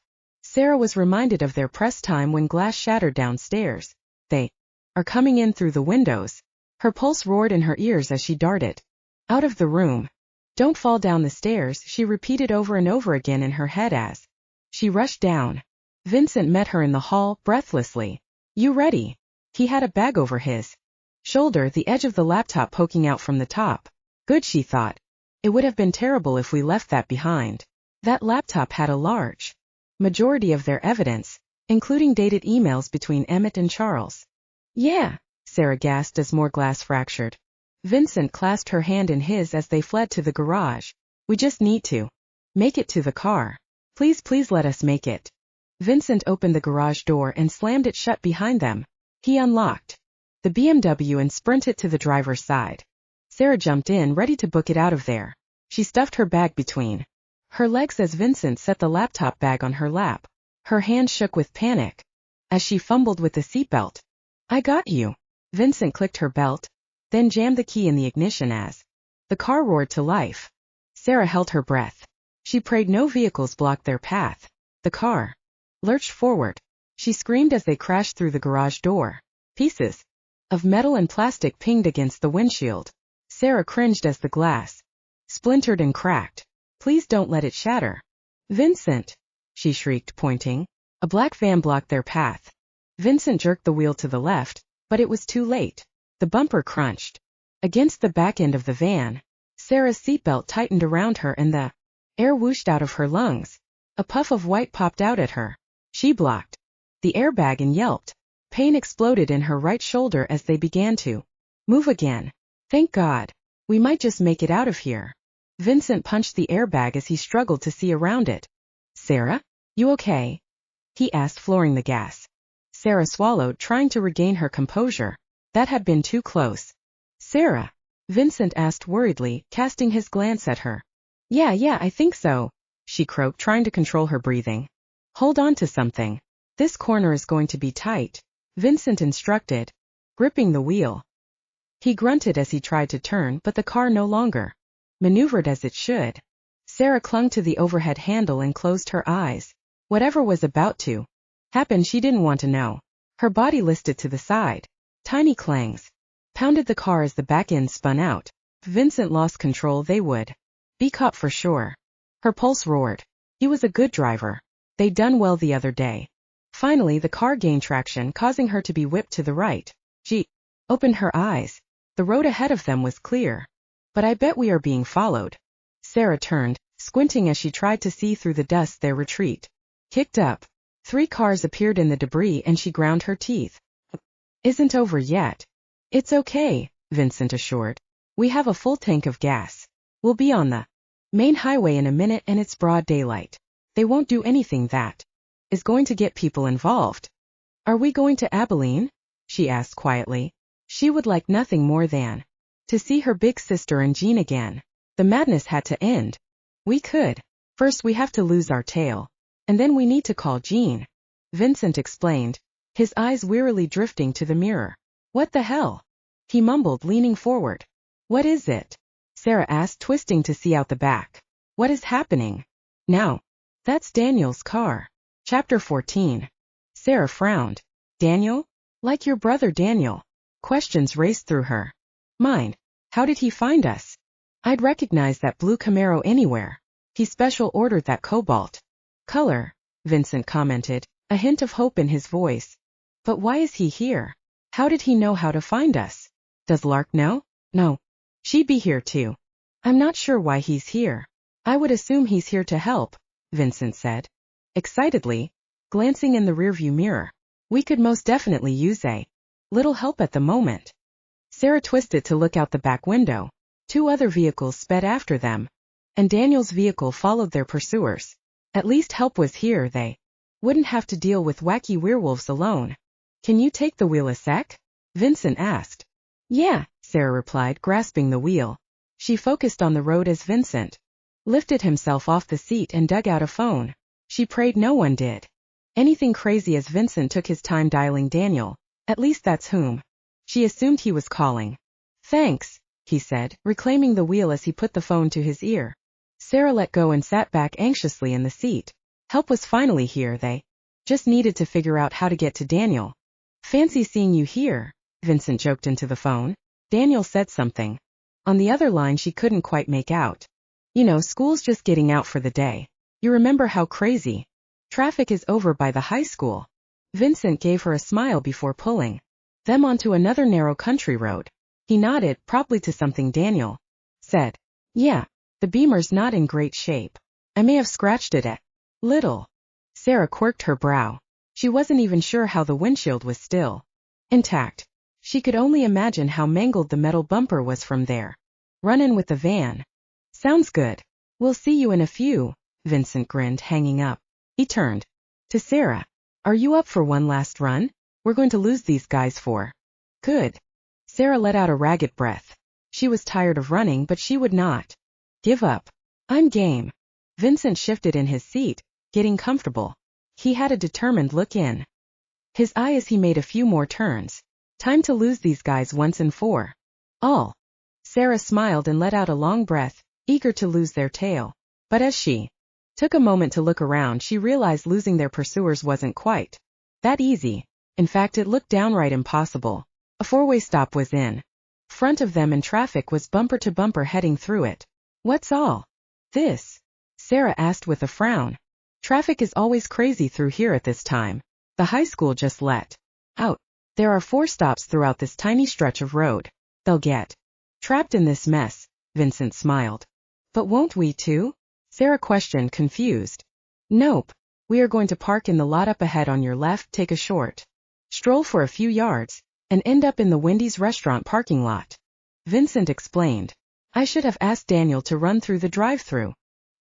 Speaker 1: Sarah was reminded of their press time when glass shattered downstairs. They are coming in through the windows. Her pulse roared in her ears as she darted out of the room. Don't fall down the stairs, she repeated over and over again in her head as she rushed down. Vincent met her in the hall, breathlessly. You ready? He had a bag over his shoulder, the edge of the laptop poking out from the top. Good, she thought. It would have been terrible if we left that behind. That laptop had a large majority of their evidence, including dated emails between Emmett and Charles. Yeah, Sarah gasped as more glass fractured. Vincent clasped her hand in his as they fled to the garage. We just need to make it to the car. Please, please let us make it. Vincent opened the garage door and slammed it shut behind them. He unlocked the BMW and sprinted to the driver's side. Sarah jumped in, ready to book it out of there. She stuffed her bag between her legs as Vincent set the laptop bag on her lap. Her hand shook with panic as she fumbled with the seatbelt. I got you. Vincent clicked her belt, then jammed the key in the ignition as the car roared to life. Sarah held her breath. She prayed no vehicles blocked their path. The car lurched forward. She screamed as they crashed through the garage door. Pieces of metal and plastic pinged against the windshield. Sarah cringed as the glass splintered and cracked. Please don't let it shatter. Vincent, she shrieked, pointing. A black van blocked their path. Vincent jerked the wheel to the left, but it was too late. The bumper crunched against the back end of the van. Sarah's seatbelt tightened around her and the air whooshed out of her lungs. A puff of white popped out at her. She blocked the airbag and yelped. Pain exploded in her right shoulder as they began to move again. Thank God. We might just make it out of here. Vincent punched the airbag as he struggled to see around it. Sarah, you okay? He asked, flooring the gas. Sarah swallowed, trying to regain her composure. That had been too close. Sarah? Vincent asked worriedly, casting his glance at her. Yeah, I think so, she croaked, trying to control her breathing. Hold on to something. This corner is going to be tight, Vincent instructed, gripping the wheel. He grunted as he tried to turn, but the car no longer maneuvered as it should. Sarah clung to the overhead handle and closed her eyes. Whatever was about to happen, she didn't want to know. Her body listed to the side. Tiny clangs pounded the car as the back end spun out. If Vincent lost control, they would be caught for sure. Her pulse roared. He was a good driver. They'd done well the other day. Finally, the car gained traction, causing her to be whipped to the right. She opened her eyes. The road ahead of them was clear. But I bet we are being followed. Sarah turned, squinting as she tried to see through the dust. Their retreat kicked up. 3 cars appeared in the debris and she ground her teeth. Isn't over yet. It's okay, Vincent assured. We have a full tank of gas. We'll be on the main highway in a minute and it's broad daylight. They won't do anything that is going to get people involved. Are we going to Abilene? She asked quietly. She would like nothing more than to see her big sister and Jean again. The madness had to end. We could. First we have to lose our tail. And then we need to call Jean. Vincent explained, his eyes wearily drifting to the mirror. What the hell? He mumbled, leaning forward. What is it? Sarah asked, twisting to see out the back. What is happening? Now. That's Daniel's car. Chapter 14. Sarah frowned. Daniel? Like your brother Daniel. Questions raced through her mind. How did he find us? I'd recognize that blue Camaro anywhere. He special ordered that cobalt color, Vincent commented, a hint of hope in his voice. But why is he here? How did he know how to find us? Does Lark know? No. She'd be here too. I'm not sure why he's here. I would assume he's here to help, Vincent said, excitedly, glancing in the rearview mirror. We could most definitely use a little help at the moment. Sarah twisted to look out the back window. 2 other vehicles sped after them, and Daniel's vehicle followed their pursuers. At least help was here. They wouldn't have to deal with wacky werewolves alone. Can you take the wheel a sec? Vincent asked. Yeah, Sarah replied, grasping the wheel. She focused on the road as Vincent lifted himself off the seat and dug out a phone. She prayed no one did anything crazy as Vincent took his time dialing Daniel. At least that's whom she assumed he was calling. Thanks, he said, reclaiming the wheel as he put the phone to his ear. Sarah let go and sat back anxiously in the seat. Help was finally here. They just needed to figure out how to get to Daniel. Fancy seeing you here, Vincent joked into the phone. Daniel said something. On the other line she couldn't quite make out. You know, school's just getting out for the day. You remember how crazy traffic is over by the high school? Vincent gave her a smile before pulling them onto another narrow country road. He nodded, probably to something Daniel said. Yeah, the Beamer's not in great shape. I may have scratched it a little. Sarah quirked her brow. She wasn't even sure how the windshield was still intact. She could only imagine how mangled the metal bumper was from there. Run in with the van. Sounds good. We'll see you in a few, Vincent grinned, hanging up. He turned to Sarah. Are you up for one last run? We're going to lose these guys for good. Sarah let out a ragged breath. She was tired of running, but she would not give up. I'm game. Vincent shifted in his seat, getting comfortable. He had a determined look in his eye as he made a few more turns. Time to lose these guys once and for all. Sarah smiled and let out a long breath, eager to lose their tail. But as she took a moment to look around, she realized losing their pursuers wasn't quite that easy. In fact, it looked downright impossible. A 4-way stop was in front of them and traffic was bumper to bumper heading through it. What's all this? Sarah asked with a frown. Traffic is always crazy through here at this time. The high school just let out. There are 4 stops throughout this tiny stretch of road. They'll get trapped in this mess, Vincent smiled. But won't we too? Sarah questioned, confused. Nope. We are going to park in the lot up ahead on your left, take a short stroll for a few yards, and end up in the Wendy's restaurant parking lot. Vincent explained. I should have asked Daniel to run through the drive-thru.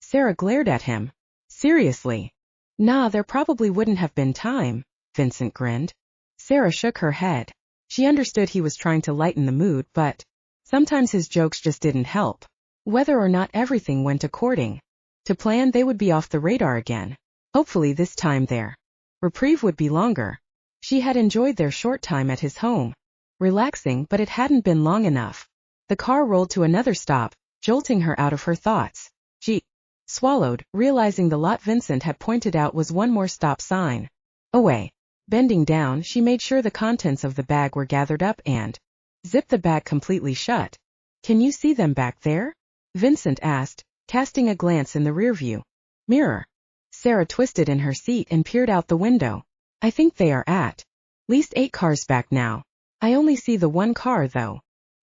Speaker 1: Sarah glared at him. Seriously? Nah, there probably wouldn't have been time, Vincent grinned. Sarah shook her head. She understood he was trying to lighten the mood, but sometimes his jokes just didn't help. Whether or not everything went according to plan, they would be off the radar again. Hopefully this time their reprieve would be longer. She had enjoyed their short time at his home. Relaxing, but it hadn't been long enough. The car rolled to another stop, jolting her out of her thoughts. She swallowed, realizing the lot Vincent had pointed out was one more stop sign away. Bending down, she made sure the contents of the bag were gathered up and zipped the bag completely shut. Can you see them back there? Vincent asked, casting a glance in the rearview mirror. Sarah twisted in her seat and peered out the window. I think they are at least 8 cars back now. I only see the one car though.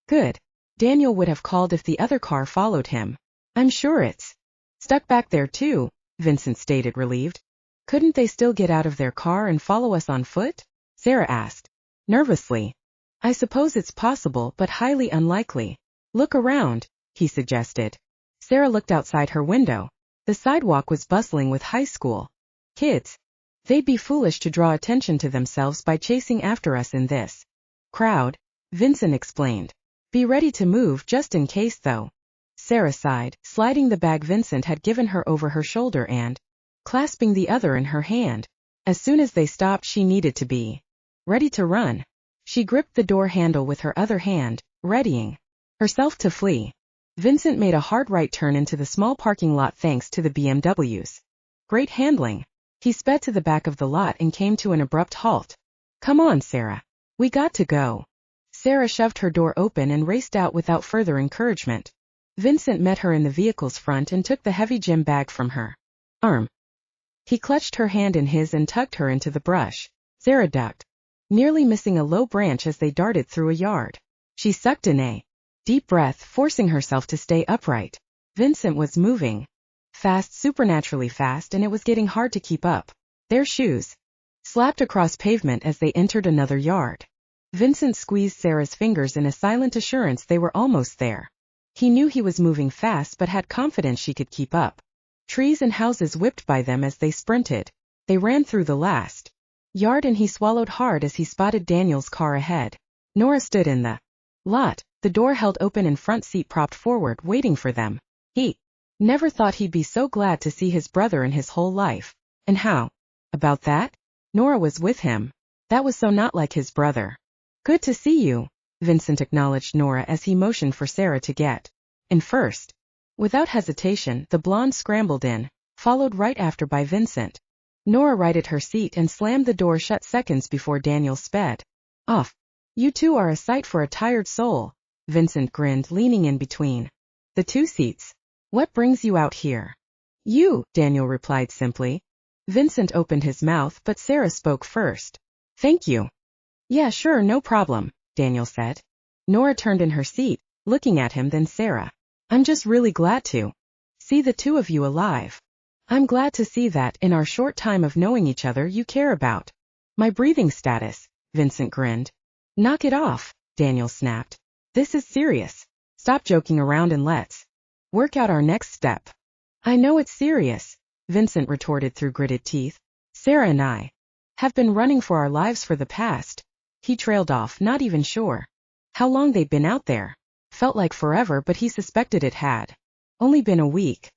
Speaker 1: Good. Daniel would have called if the other car followed him. I'm sure it's stuck back there too, Vincent stated, relieved. Couldn't they still get out of their car and follow us on foot? Sarah asked, nervously. I suppose it's possible, but highly unlikely. Look around, he suggested. Sarah looked outside her window. The sidewalk was bustling with high school kids. They'd be foolish to draw attention to themselves by chasing after us in this crowd, Vincent explained. Be ready to move just in case though. Sarah sighed, sliding the bag Vincent had given her over her shoulder and clasping the other in her hand. As soon as they stopped, she needed to be ready to run. She gripped the door handle with her other hand, readying herself to flee. Vincent made a hard right turn into the small parking lot thanks to the BMW's great handling. He sped to the back of the lot and came to an abrupt halt. Come on, Sarah. We got to go. Sarah shoved her door open and raced out without further encouragement. Vincent met her in the vehicle's front and took the heavy gym bag from her arm. He clutched her hand in his and tugged her into the brush. Sarah ducked, nearly missing a low branch as they darted through a yard. She sucked in a deep breath, forcing herself to stay upright. Vincent was moving fast, supernaturally fast, and it was getting hard to keep up. Their shoes slapped across pavement as they entered another yard. Vincent squeezed Sarah's fingers in a silent assurance they were almost there. He knew he was moving fast but had confidence she could keep up. Trees and houses whipped by them as they sprinted. They ran through the last yard and he swallowed hard as he spotted Daniel's car ahead. Nora stood in the lot, the door held open and front seat propped forward, waiting for them. He never thought he'd be so glad to see his brother in his whole life. And how about that? Nora was with him. That was so not like his brother. Good to see you, Vincent acknowledged Nora as he motioned for Sarah to get in first. Without hesitation, the blonde scrambled in, followed right after by Vincent. Nora righted her seat and slammed the door shut seconds before Daniel sped off. You two are a sight for a tired soul, Vincent grinned, leaning in between the two seats. What brings you out here? You, Daniel replied simply. Vincent opened his mouth, but Sarah spoke first. Thank you. Yeah, sure, no problem, Daniel said. Nora turned in her seat, looking at him, then Sarah. I'm just really glad to see the two of you alive. I'm glad to see that, in our short time of knowing each other, you care about my breathing status, Vincent grinned. Knock it off, Daniel snapped. This is serious. Stop joking around and let's work out our next step. I know it's serious, Vincent retorted through gritted teeth. Sarah and I have been running for our lives for the past. He trailed off, not even sure how long they'd been out there. Felt like forever, but he suspected it had only been a week.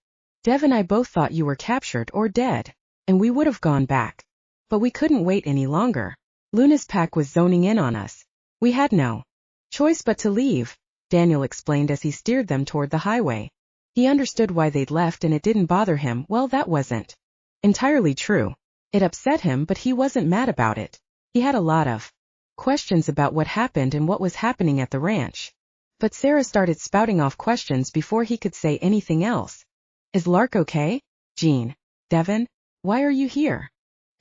Speaker 1: Dev and I both thought you were captured or dead, and we would have gone back. But we couldn't wait any longer. Luna's pack was zoning in on us. We had no choice but to leave, Daniel explained as he steered them toward the highway. He understood why they'd left and it didn't bother him. Well, that wasn't entirely true. It upset him, but he wasn't mad about it. He had a lot of questions about what happened and what was happening at the ranch. But Sarah started spouting off questions before he could say anything else. Is Lark okay? Jean. Devin? Why are you here?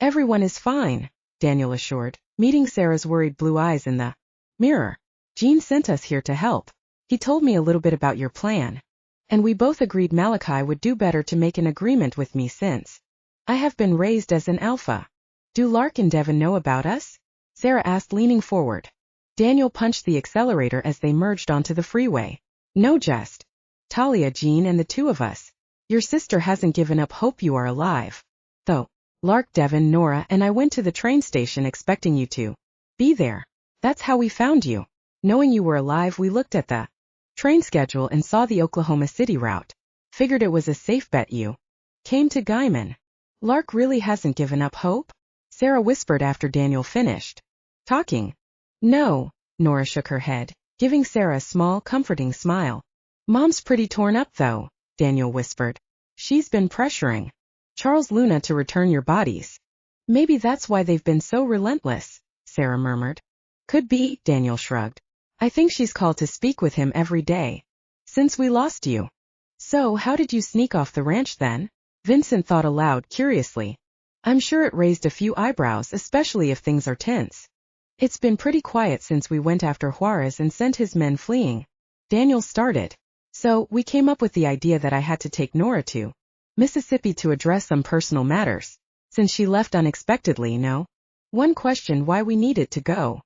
Speaker 1: Everyone is fine, Daniel assured, meeting Sarah's worried blue eyes in the mirror. Jean sent us here to help. He told me a little bit about your plan. And we both agreed Malachi would do better to make an agreement with me since I have been raised as an alpha. Do Lark and Devin know about us? Sarah asked, leaning forward. Daniel punched the accelerator as they merged onto the freeway. No, just Talia, Jean, and the two of us. Your sister hasn't given up hope you are alive. Though, Lark, Devin, Nora, and I went to the train station expecting you to be there. That's how we found you. Knowing you were alive, we looked at the train schedule and saw the Oklahoma City route. Figured it was a safe bet you came to Guyman. Lark really hasn't given up hope? Sarah whispered after Daniel finished talking. No, Nora shook her head, giving Sarah a small, comforting smile. Mom's pretty torn up though, Daniel whispered. She's been pressuring Charles Luna to return your bodies. Maybe that's why they've been so relentless, Sarah murmured. Could be, Daniel shrugged. I think she's called to speak with him every day since we lost you. So how did you sneak off the ranch then? Vincent thought aloud curiously. I'm sure it raised a few eyebrows, especially if things are tense. It's been pretty quiet since we went after Juarez and sent his men fleeing. Daniel started. So, we came up with the idea that I had to take Nora to Mississippi to address some personal matters, since she left unexpectedly, no? One questioned why we needed to go.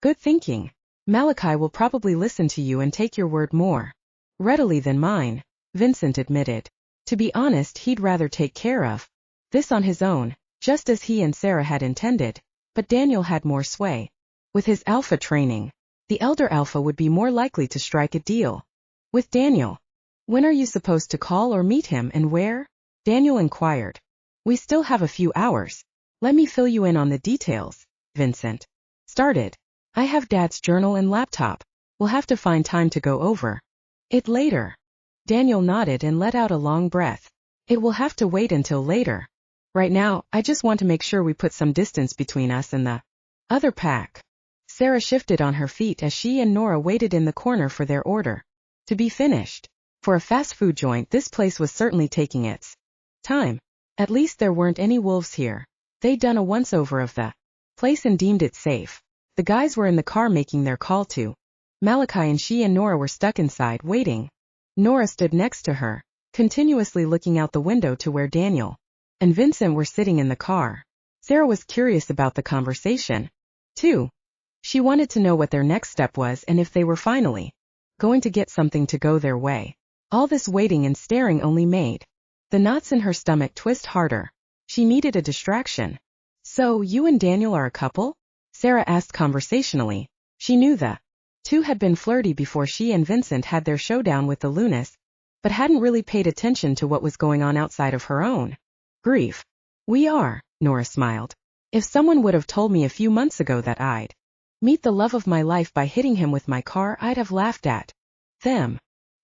Speaker 1: Good thinking. Malachi will probably listen to you and take your word more readily than mine, Vincent admitted. To be honest, he'd rather take care of this on his own, just as he and Sarah had intended, but Daniel had more sway. With his alpha training, the elder alpha would be more likely to strike a deal with Daniel. When are you supposed to call or meet him, and where? Daniel inquired. We still have a few hours. Let me fill you in on the details, Vincent started. I have Dad's journal and laptop. We'll have to find time to go over it later. Daniel nodded and let out a long breath. It will have to wait until later. Right now, I just want to make sure we put some distance between us and the other pack. Sarah shifted on her feet as she and Nora waited in the corner for their order to be finished. For a fast food joint, this place was certainly taking its time. At least there weren't any wolves here. They'd done a once-over of the place and deemed it safe. The guys were in the car making their call to Malachi, and she and Nora were stuck inside, waiting. Nora stood next to her, continuously looking out the window to where Daniel and Vincent were sitting in the car. Sarah was curious about the conversation, too. She wanted to know what their next step was and if they were finally going to get something to go their way. All this waiting and staring only made the knots in her stomach twist harder. She needed a distraction. "So, you and Daniel are a couple?" Sarah asked conversationally. She knew the two had been flirty before she and Vincent had their showdown with the Lunas, but hadn't really paid attention to what was going on outside of her own grief. "We are," Nora smiled. "If someone would have told me a few months ago that I'd meet the love of my life by hitting him with my car, I'd have laughed at them."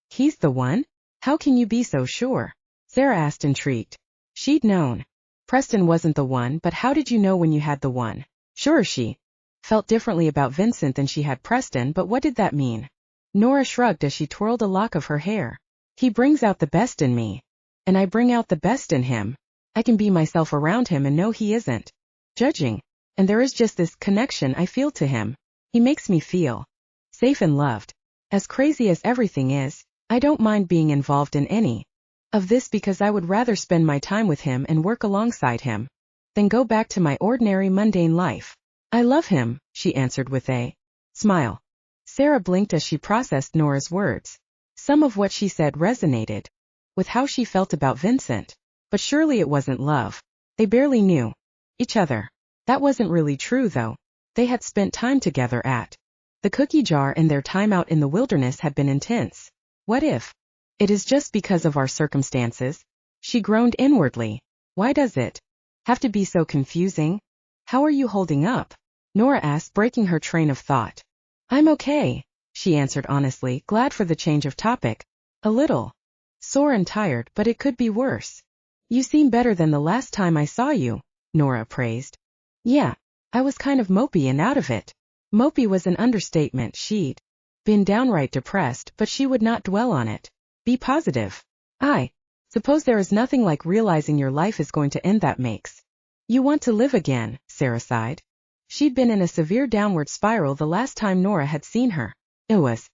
Speaker 1: "He's the one? How can you be so sure?" Sarah asked, intrigued. She'd known Preston wasn't the one, but how did you know when you had the one? Sure, she felt differently about Vincent than she had Preston, but what did that mean? Nora shrugged as she twirled a lock of her hair. "He brings out the best in me, and I bring out the best in him. I can be myself around him and know he isn't judging. And there is just this connection I feel to him. He makes me feel safe and loved. As crazy as everything is, I don't mind being involved in any of this because I would rather spend my time with him and work alongside him than go back to my ordinary mundane life. I love him," she answered with a smile. Sarah blinked as she processed Nora's words. Some of what she said resonated with how she felt about Vincent, but surely it wasn't love. They barely knew each other. That wasn't really true, though. They had spent time together at the cookie jar, and their time out in the wilderness had been intense. What if it is just because of our circumstances? She groaned inwardly. Why does it have to be so confusing? "How are you holding up?" Nora asked, breaking her train of thought. "I'm okay," she answered honestly, glad for the change of topic. "A little sore and tired, but it could be worse." "You seem better than the last time I saw you," Nora praised. "Yeah, I was kind of mopey and out of it." Mopey was an understatement. She'd been downright depressed, but she would not dwell on it. Be positive. "I suppose there is nothing like realizing your life is going to end that makes you want to live again," Sarah sighed. She'd been in a severe downward spiral the last time Nora had seen her. It was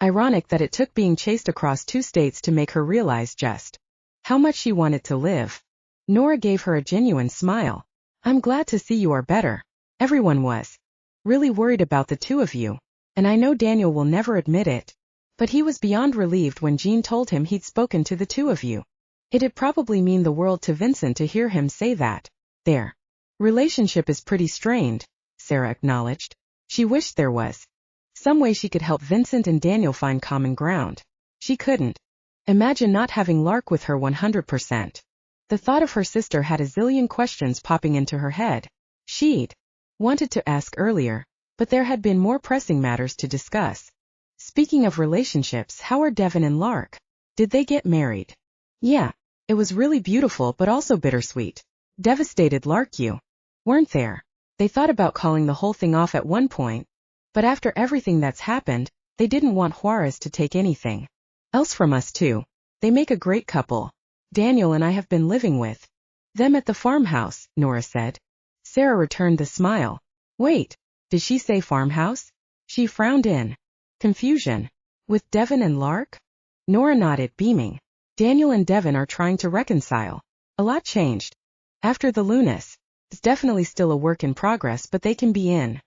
Speaker 1: ironic that it took being chased across 2 states to make her realize just how much she wanted to live. Nora gave her a genuine smile. "I'm glad to see you are better. Everyone was really worried about the two of you, and I know Daniel will never admit it, but he was beyond relieved when Jean told him he'd spoken to the two of you. It'd probably mean the world to Vincent to hear him say that their relationship is pretty strained," Sarah acknowledged. She wished there was some way she could help Vincent and Daniel find common ground. She couldn't imagine not having Lark with her 100%. The thought of her sister had a zillion questions popping into her head. She'd wanted to ask earlier, but there had been more pressing matters to discuss. "Speaking of relationships, how are Devin and Lark? Did they get married?" "Yeah, it was really beautiful but also bittersweet. Devastated Lark you weren't there. They thought about calling the whole thing off at one point, but after everything that's happened, they didn't want Juarez to take anything else from us too. They make a great couple. Daniel and I have been living with them at the farmhouse," Nora said. Sarah returned the smile. "Wait, did she say farmhouse?" She frowned in confusion. "With Devin and Lark?" Nora nodded, beaming. "Daniel and Devin are trying to reconcile. A lot changed after the Lunas. It's definitely still a work in progress, but they can be in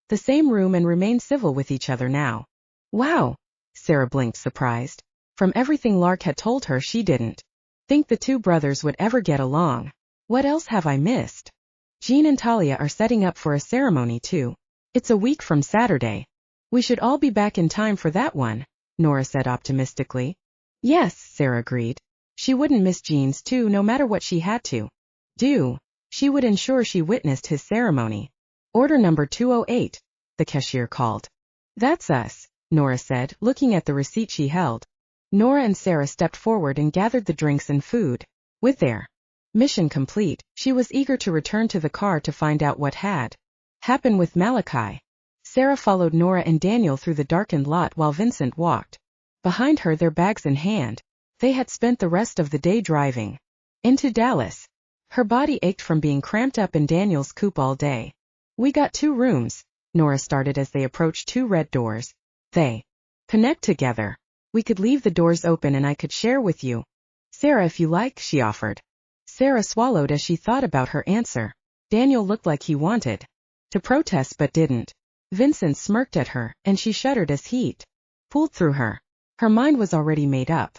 Speaker 1: the same room and remain civil with each other now." "Wow," Sarah blinked, surprised. From everything Lark had told her, she didn't think the two brothers would ever get along. "What else have I missed?" "Jean and Talia are setting up for a ceremony too. It's a week from Saturday. We should all be back in time for that one," Nora said optimistically. "Yes," Sarah agreed. She wouldn't miss Jean's too, no matter what she had to do. She would ensure she witnessed his ceremony. "Order number 208, the cashier called. "That's us," Nora said, looking at the receipt she held. Nora and Sarah stepped forward and gathered the drinks and food. With their mission complete, she was eager to return to the car to find out what had happened with Malachi. Sarah followed Nora and Daniel through the darkened lot while Vincent walked behind her, their bags in hand. They had spent the rest of the day driving into Dallas. Her body ached from being cramped up in Daniel's coop all day. We got 2 rooms, Nora started as they approached 2 red doors. They connect together. We could leave the doors open and I could share with you. Sarah, if you like, she offered. Sarah swallowed as she thought about her answer. Daniel looked like he wanted to protest but didn't. Vincent smirked at her, and she shuddered as heat pooled through her. Her mind was already made up.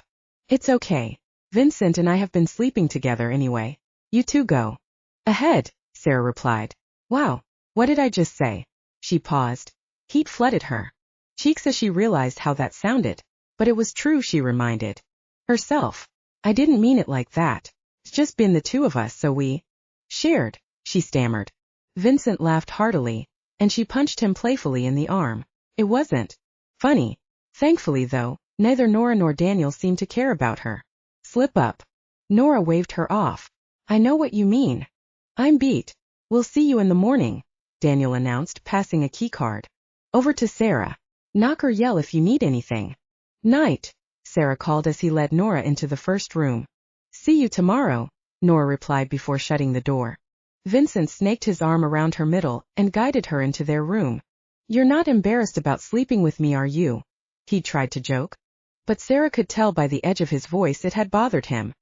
Speaker 1: It's okay. Vincent and I have been sleeping together anyway. You two go ahead, Sarah replied. Wow, what did I just say? She paused. Heat flooded her cheeks as she realized how that sounded. But it was true, she reminded herself. I didn't mean it like that. It's just been the 2 of us, so we shared, she stammered. Vincent laughed heartily, and she punched him playfully in the arm. It wasn't funny. Thankfully, though, neither Nora nor Daniel seemed to care about her. Slip up. Nora waved her off. I know what you mean. I'm beat. We'll see you in the morning, Daniel announced, passing a keycard over to Sarah. Knock or yell if you need anything. Night, Sarah called as he led Nora into the first room. See you tomorrow, Nora replied before shutting the door. Vincent snaked his arm around her middle and guided her into their room. You're not embarrassed about sleeping with me, are you? He tried to joke. But Sarah could tell by the edge of his voice it had bothered him.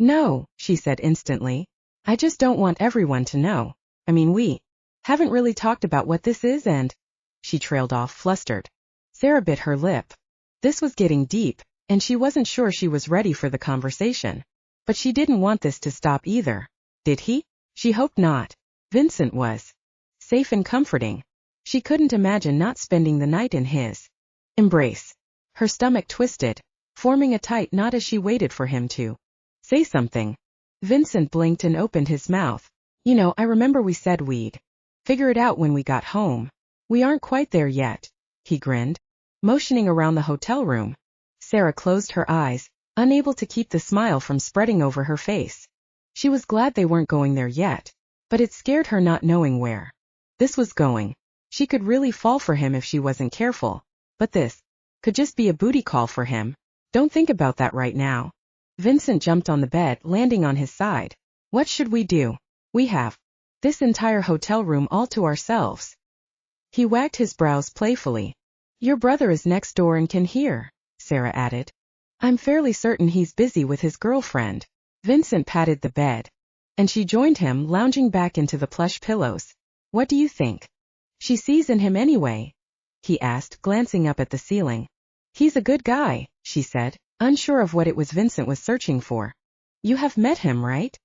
Speaker 1: No, she said instantly. I just don't want everyone to know. I mean, we haven't really talked about what this is and… She trailed off, flustered. Sarah bit her lip. This was getting deep, and she wasn't sure she was ready for the conversation. But she didn't want this to stop either. Did he? She hoped not. Vincent was safe and comforting. She couldn't imagine not spending the night in his embrace. Her stomach twisted, forming a tight knot as she waited for him to say something. Vincent blinked and opened his mouth. You know, I remember we said we'd figure it out when we got home. We aren't quite there yet, he grinned, motioning around the hotel room. Sarah closed her eyes, unable to keep the smile from spreading over her face. She was glad they weren't going there yet, but it scared her not knowing where this was going. She could really fall for him if she wasn't careful, but this could just be a booty call for him. Don't think about that right now. Vincent jumped on the bed, landing on his side. What should we do? We have this entire hotel room all to ourselves. He wagged his brows playfully. Your brother is next door and can hear, Sarah added. I'm fairly certain he's busy with his girlfriend. Vincent patted the bed, and she joined him, lounging back into the plush pillows. What do you think she sees in him anyway? He asked, glancing up at the ceiling. He's a good guy, she said, unsure of what it was Vincent was searching for. You have met him, right?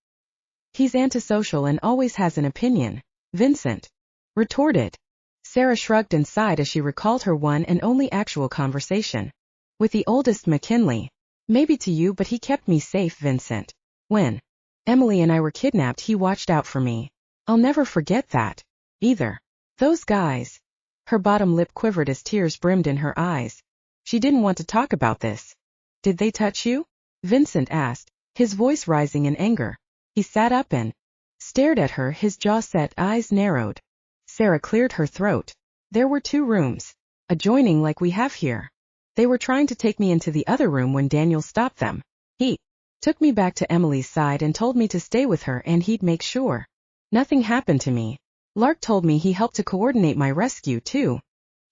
Speaker 1: He's antisocial and always has an opinion, Vincent retorted. Sarah shrugged and sighed as she recalled her one and only actual conversation with the oldest McKinley. Maybe to you, but he kept me safe, Vincent. When Emily and I were kidnapped, he watched out for me. I'll never forget that, either. Those guys. Her bottom lip quivered as tears brimmed in her eyes. She didn't want to talk about this. Did they touch you? Vincent asked, his voice rising in anger. He sat up and stared at her, his jaw set, eyes narrowed. Sarah cleared her throat. There were 2 rooms, adjoining like we have here. They were trying to take me into the other room when Daniel stopped them. He took me back to Emily's side and told me to stay with her and he'd make sure nothing happened to me. Lark told me he helped to coordinate my rescue too.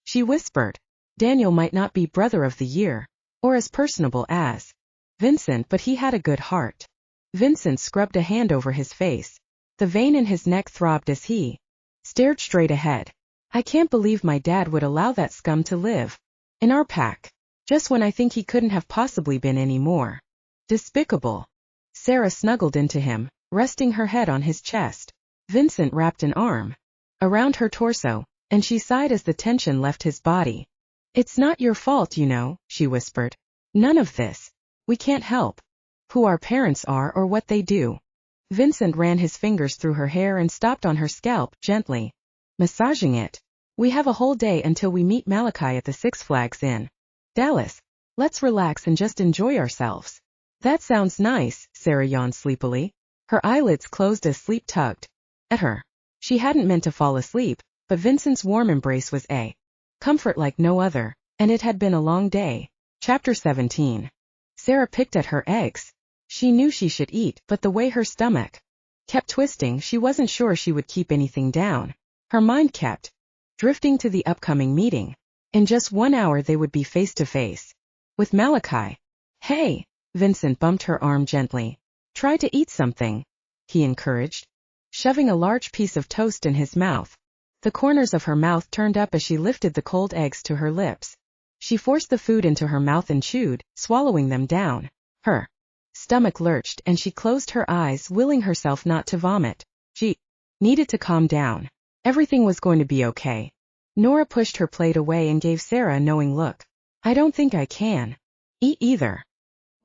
Speaker 1: She whispered. Daniel might not be brother of the year, or as personable as Vincent, but he had a good heart. Vincent scrubbed a hand over his face. The vein in his neck throbbed as he stared straight ahead. I can't believe my dad would allow that scum to live in our pack, just when I think he couldn't have possibly been any more despicable. Sarah snuggled into him, resting her head on his chest. Vincent wrapped an arm around her torso, and she sighed as the tension left his body. It's not your fault, you know, she whispered. None of this. We can't help who our parents are or what they do. Vincent ran his fingers through her hair and stopped on her scalp, gently massaging it. We have a whole day until we meet Malachi at the Six Flags in Dallas. Let's relax and just enjoy ourselves. That sounds nice, Sarah yawned sleepily. Her eyelids closed as sleep tugged at her. She hadn't meant to fall asleep, but Vincent's warm embrace was a comfort like no other, and it had been a long day. Chapter 17. Sarah picked at her eggs. She knew she should eat, but the way her stomach kept twisting. She wasn't sure she would keep anything down. Her mind kept drifting to the upcoming meeting. In just 1 hour they would be face to face with Malachi. Hey, Vincent bumped her arm gently. Try to eat something, he encouraged, shoving a large piece of toast in his mouth. The corners of her mouth turned up as she lifted the cold eggs to her lips. She forced the food into her mouth and chewed, swallowing them down. Her stomach lurched and she closed her eyes, willing herself not to vomit. She needed to calm down. Everything was going to be okay. Nora pushed her plate away and gave Sarah a knowing look. I don't think I can eat either.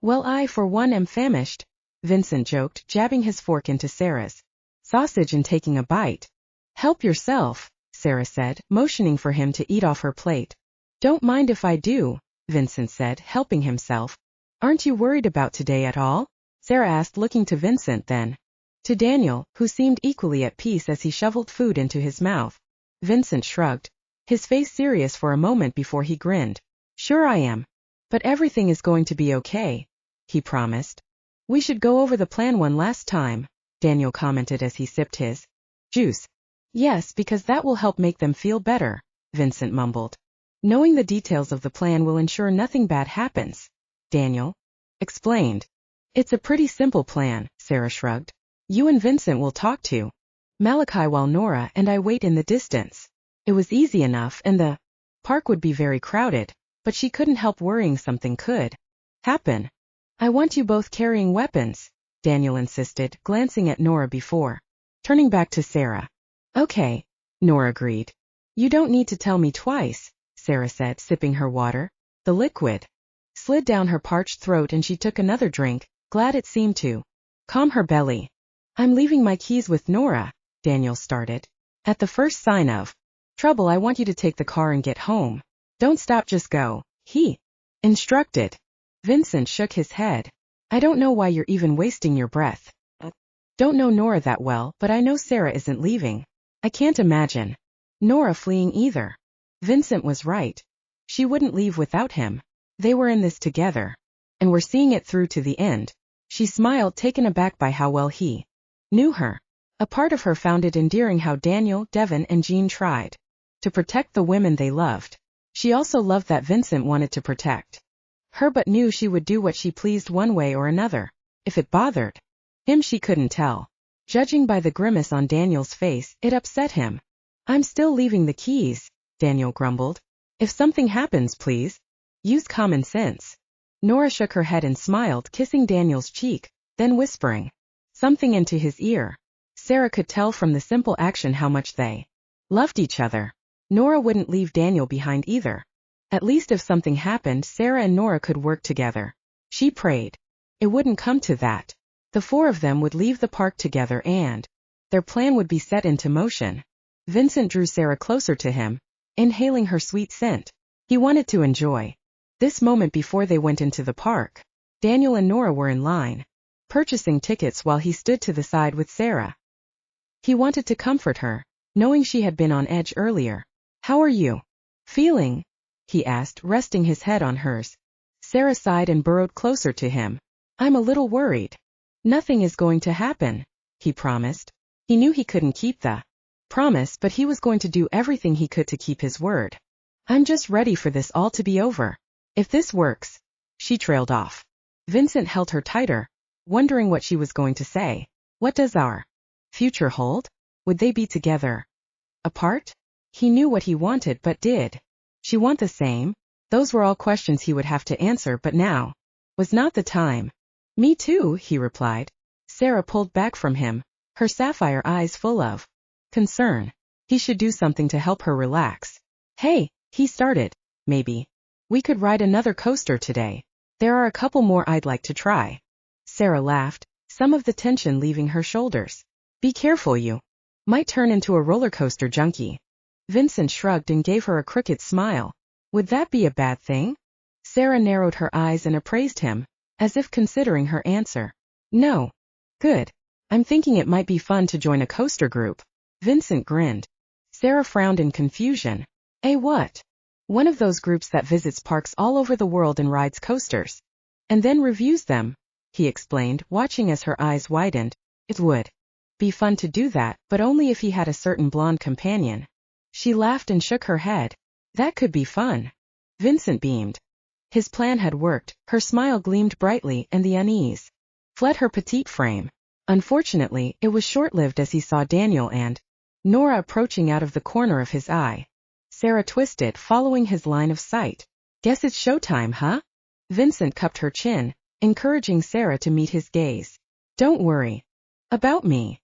Speaker 1: Well, I for one am famished, Vincent joked, jabbing his fork into Sarah's sausage and taking a bite. Help yourself, Sarah said, motioning for him to eat off her plate. Don't mind if I do, Vincent said, helping himself. Aren't you worried about today at all? Sarah asked, looking to Vincent then to Daniel, who seemed equally at peace as he shoveled food into his mouth. Vincent shrugged, his face serious for a moment before he grinned. Sure I am. But everything is going to be okay, he promised. We should go over the plan one last time, Daniel commented as he sipped his juice. Yes, because that will help make them feel better, Vincent mumbled. Knowing the details of the plan will ensure nothing bad happens, Daniel explained. It's a pretty simple plan, Sarah shrugged. You and Vincent will talk to Malachi while Nora and I wait in the distance. It was easy enough, and the park would be very crowded, but she couldn't help worrying something could happen. I want you both carrying weapons, Daniel insisted, glancing at Nora before turning back to Sarah. Okay, Nora agreed. You don't need to tell me twice, Sarah said, sipping her water. The liquid slid down her parched throat and she took another drink, glad it seemed to calm her belly. I'm leaving my keys with Nora, Daniel started. At the first sign of trouble, I want you to take the car and get home. Don't stop, just go, he instructed. Vincent shook his head. I don't know why you're even wasting your breath. Don't know Nora that well, but I know Sarah isn't leaving. I can't imagine Nora fleeing either. Vincent was right. She wouldn't leave without him. They were in this together, and were seeing it through to the end. She smiled, taken aback by how well he knew her. A part of her found it endearing how Daniel, Devon, and Jean tried to protect the women they loved. She also loved that Vincent wanted to protect her but knew she would do what she pleased one way or another. If it bothered him, she couldn't tell. Judging by the grimace on Daniel's face, it upset him. I'm still leaving the keys, Daniel grumbled. If something happens, please use common sense. Nora shook her head and smiled, kissing Daniel's cheek, then whispering something into his ear. Sarah could tell from the simple action how much they loved each other. Nora wouldn't leave Daniel behind either. At least if something happened, Sarah and Nora could work together. She prayed it wouldn't come to that. The four of them would leave the park together and their plan would be set into motion. Vincent drew Sarah closer to him, inhaling her sweet scent. He wanted to enjoy this moment before they went into the park. Daniel and Nora were in line, purchasing tickets while he stood to the side with Sarah. He wanted to comfort her, knowing she had been on edge earlier. How are you feeling? He asked, resting his head on hers. Sarah sighed and burrowed closer to him. I'm a little worried. Nothing is going to happen, he promised. He knew he couldn't keep the promise, but he was going to do everything he could to keep his word. I'm just ready for this all to be over. If this works. She trailed off. Vincent held her tighter, wondering what she was going to say. What does our future hold? Would they be together? Apart? He knew what he wanted, but did she want the same? Those were all questions he would have to answer, but now was not the time. Me too, he replied. Sarah pulled back from him, her sapphire eyes full of concern. He should do something to help her relax. Hey, he started. Maybe we could ride another coaster today. There are a couple more I'd like to try. Sarah laughed, some of the tension leaving her shoulders. Be careful, you might turn into a roller coaster junkie. Vincent shrugged and gave her a crooked smile. Would that be a bad thing? Sarah narrowed her eyes and appraised him, as if considering her answer. No. Good. I'm thinking it might be fun to join a coaster group. Vincent grinned. Sarah frowned in confusion. A what? One of those groups that visits parks all over the world and rides coasters. And then reviews them, he explained, watching as her eyes widened. It would Be fun to do that, but only if he had a certain blonde companion. She laughed and shook her head. That could be fun. Vincent beamed. His plan had worked, her smile gleamed brightly and the unease fled her petite frame. Unfortunately, it was short-lived as he saw Daniel and Nora approaching out of the corner of his eye. Sarah twisted, following his line of sight. Guess it's showtime, huh? Vincent cupped her chin, encouraging Sarah to meet his gaze. Don't worry about me.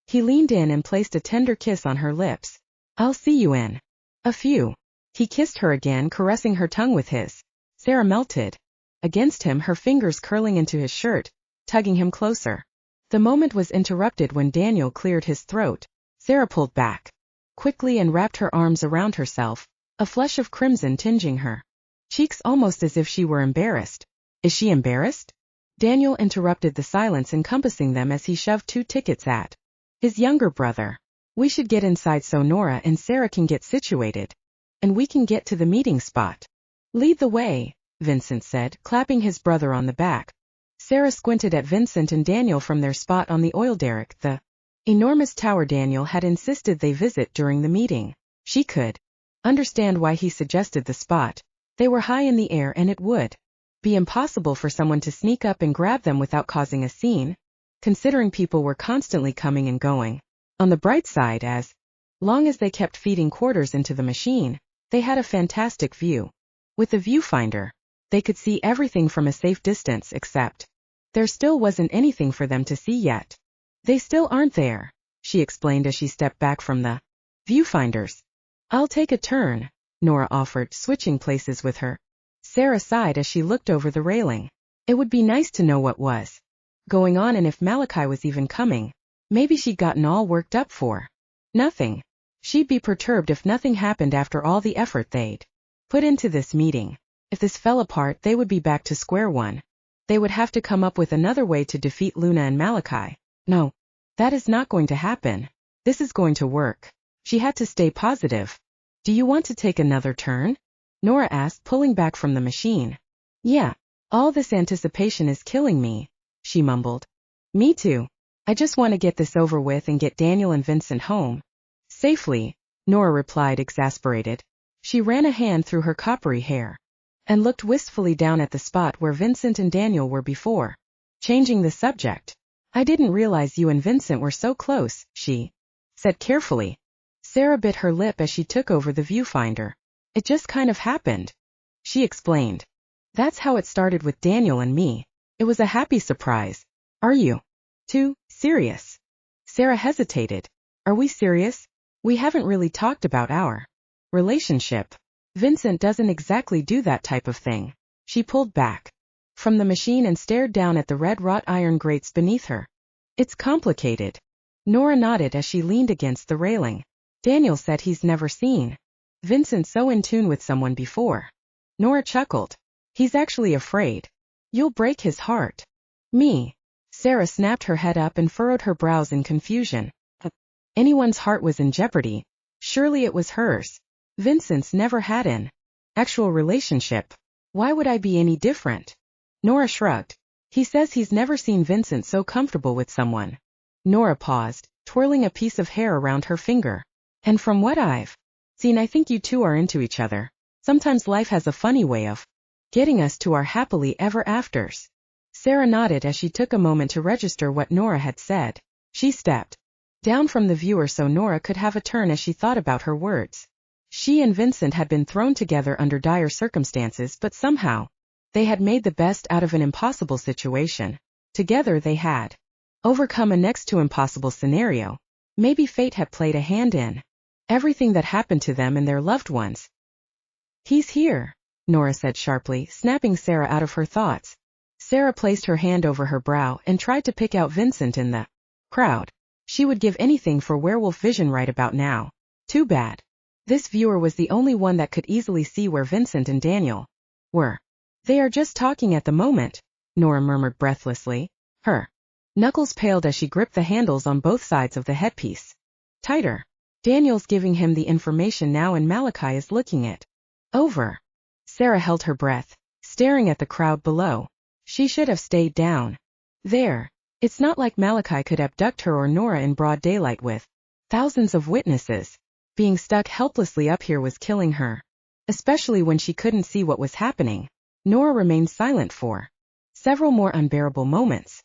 Speaker 1: He leaned in and placed a tender kiss on her lips. I'll see you in a few. He kissed her again, caressing her tongue with his. Sarah melted against him, her fingers curling into his shirt, tugging him closer. The moment was interrupted when Daniel cleared his throat. Sarah pulled back quickly and wrapped her arms around herself, a flush of crimson tinging her cheeks almost as if she were embarrassed. Is she embarrassed? Daniel interrupted the silence encompassing them as he shoved 2 tickets at his younger brother. We should get inside so Nora and Sarah can get situated. And we can get to the meeting spot. Lead the way, Vincent said, clapping his brother on the back. Sarah squinted at Vincent and Daniel from their spot on the oil derrick, the enormous tower Daniel had insisted they visit during the meeting. She could understand why he suggested the spot. They were high in the air and it would be impossible for someone to sneak up and grab them without causing a scene, considering people were constantly coming and going. On the bright side, as long as they kept feeding quarters into the machine, they had a fantastic view. With the viewfinder, they could see everything from a safe distance except there still wasn't anything for them to see yet. They still aren't there, she explained as she stepped back from the viewfinders. I'll take a turn, Nora offered, switching places with her. Sarah sighed as she looked over the railing. It would be nice to know what was going on and if Malachi was even coming. Maybe she'd gotten all worked up for nothing. She'd be perturbed if nothing happened after all the effort they'd put into this meeting. If this fell apart, they would be back to square one. They would have to come up with another way to defeat Luna and Malachi. No, that is not going to happen. This is going to work. She had to stay positive. Do you want to take another turn? Nora asked, pulling back from the machine. Yeah. All this anticipation is killing me, she mumbled. Me too. I just want to get this over with and get Daniel and Vincent home safely, Nora replied, exasperated. She ran a hand through her coppery hair and looked wistfully down at the spot where Vincent and Daniel were before. Changing the subject. I didn't realize you and Vincent were so close, she said carefully. Sarah bit her lip as she took over the viewfinder. It just kind of happened, she explained. That's how it started with Daniel and me. It was a happy surprise. Are you too serious? Sarah hesitated. Are we serious? We haven't really talked about our relationship. Vincent doesn't exactly do that type of thing. She pulled back from the machine and stared down at the red wrought iron grates beneath her. It's complicated. Nora nodded as she leaned against the railing. Daniel said he's never seen Vincent so in tune with someone before. Nora chuckled. He's actually afraid you'll break his heart. Me. Sarah snapped her head up and furrowed her brows in confusion. Anyone's heart was in jeopardy. Surely it was hers. Vincent's never had an actual relationship. Why would I be any different? Nora shrugged. He says he's never seen Vincent so comfortable with someone. Nora paused, twirling a piece of hair around her finger. And from what I've seen, I think you two are into each other. Sometimes life has a funny way of getting us to our happily ever afters. Sarah nodded as she took a moment to register what Nora had said. She stepped down from the viewer so Nora could have a turn as she thought about her words. She and Vincent had been thrown together under dire circumstances, but somehow they had made the best out of an impossible situation. Together they had overcome a next to impossible scenario. Maybe fate had played a hand in everything that happened to them and their loved ones. He's here, Nora said sharply, snapping Sarah out of her thoughts. Sarah placed her hand over her brow and tried to pick out Vincent in the crowd. She would give anything for werewolf vision right about now. Too bad. This viewer was the only one that could easily see where Vincent and Daniel were. They are just talking at the moment, Nora murmured breathlessly. Her knuckles paled as she gripped the handles on both sides of the headpiece tighter. Daniel's giving him the information now and Malachi is looking it over. Sarah held her breath, staring at the crowd below. She should have stayed down there. It's not like Malachi could abduct her or Nora in broad daylight with thousands of witnesses. Being stuck helplessly up here was killing her. Especially when she couldn't see what was happening. Nora remained silent for several more unbearable moments.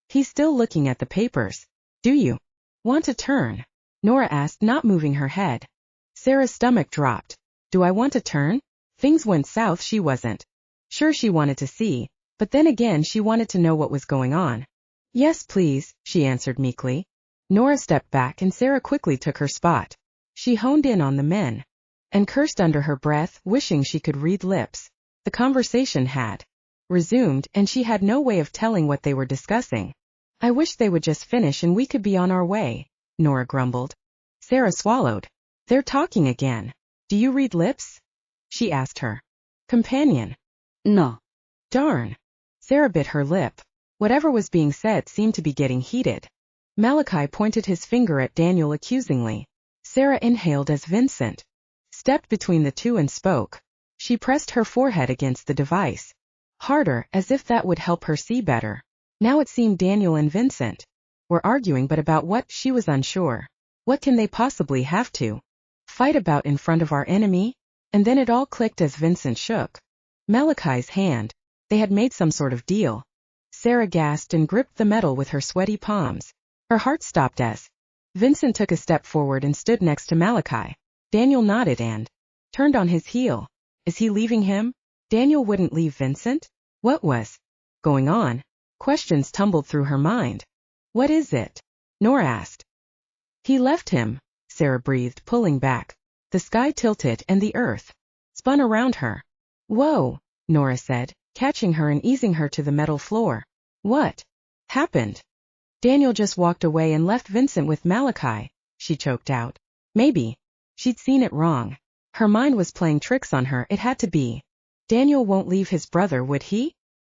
Speaker 1: He's still looking at the papers. Do you want to turn? Nora asked, not moving her head. Sarah's stomach dropped. Do I want to turn? Things went south. She wasn't sure she wanted to see, but then again she wanted to know what was going on. Yes, please, she answered meekly. Nora stepped back and Sarah quickly took her spot. She honed in on the men and cursed under her breath, wishing she could read lips. The conversation had resumed, and she had no way of telling what they were discussing. I wish they would just finish and we could be on our way, Nora grumbled. Sarah swallowed. They're talking again. Do you read lips? She asked her companion.
Speaker 2: No.
Speaker 1: Darn. Sarah bit her lip. Whatever was being said seemed to be getting heated. Malachi pointed his finger at Daniel accusingly. Sarah inhaled as Vincent stepped between the two and spoke. She pressed her forehead against the device harder, as if that would help her see better. Now it seemed Daniel and Vincent were arguing, but about what, she was unsure. What can they possibly have to fight about in front of our enemy? And then it all clicked as Vincent shook Malachi's hand. They had made some sort of deal. Sarah gasped and gripped the metal with her sweaty palms. Her heart stopped as Vincent took a step forward and stood next to Malachi. Daniel nodded and turned on his heel. Is he leaving him? Daniel wouldn't leave Vincent? What was going on? Questions tumbled through her mind. What is it? Nora asked. He left him, Sarah breathed, pulling back. The sky tilted and the earth spun around her. Whoa, Nora said, catching her and easing her to the metal floor. What happened? Daniel just walked away and left Vincent with Malachi, she choked out. Maybe she'd seen it wrong. Her mind was playing tricks on her. It had to be. Daniel won't leave his brother, would he?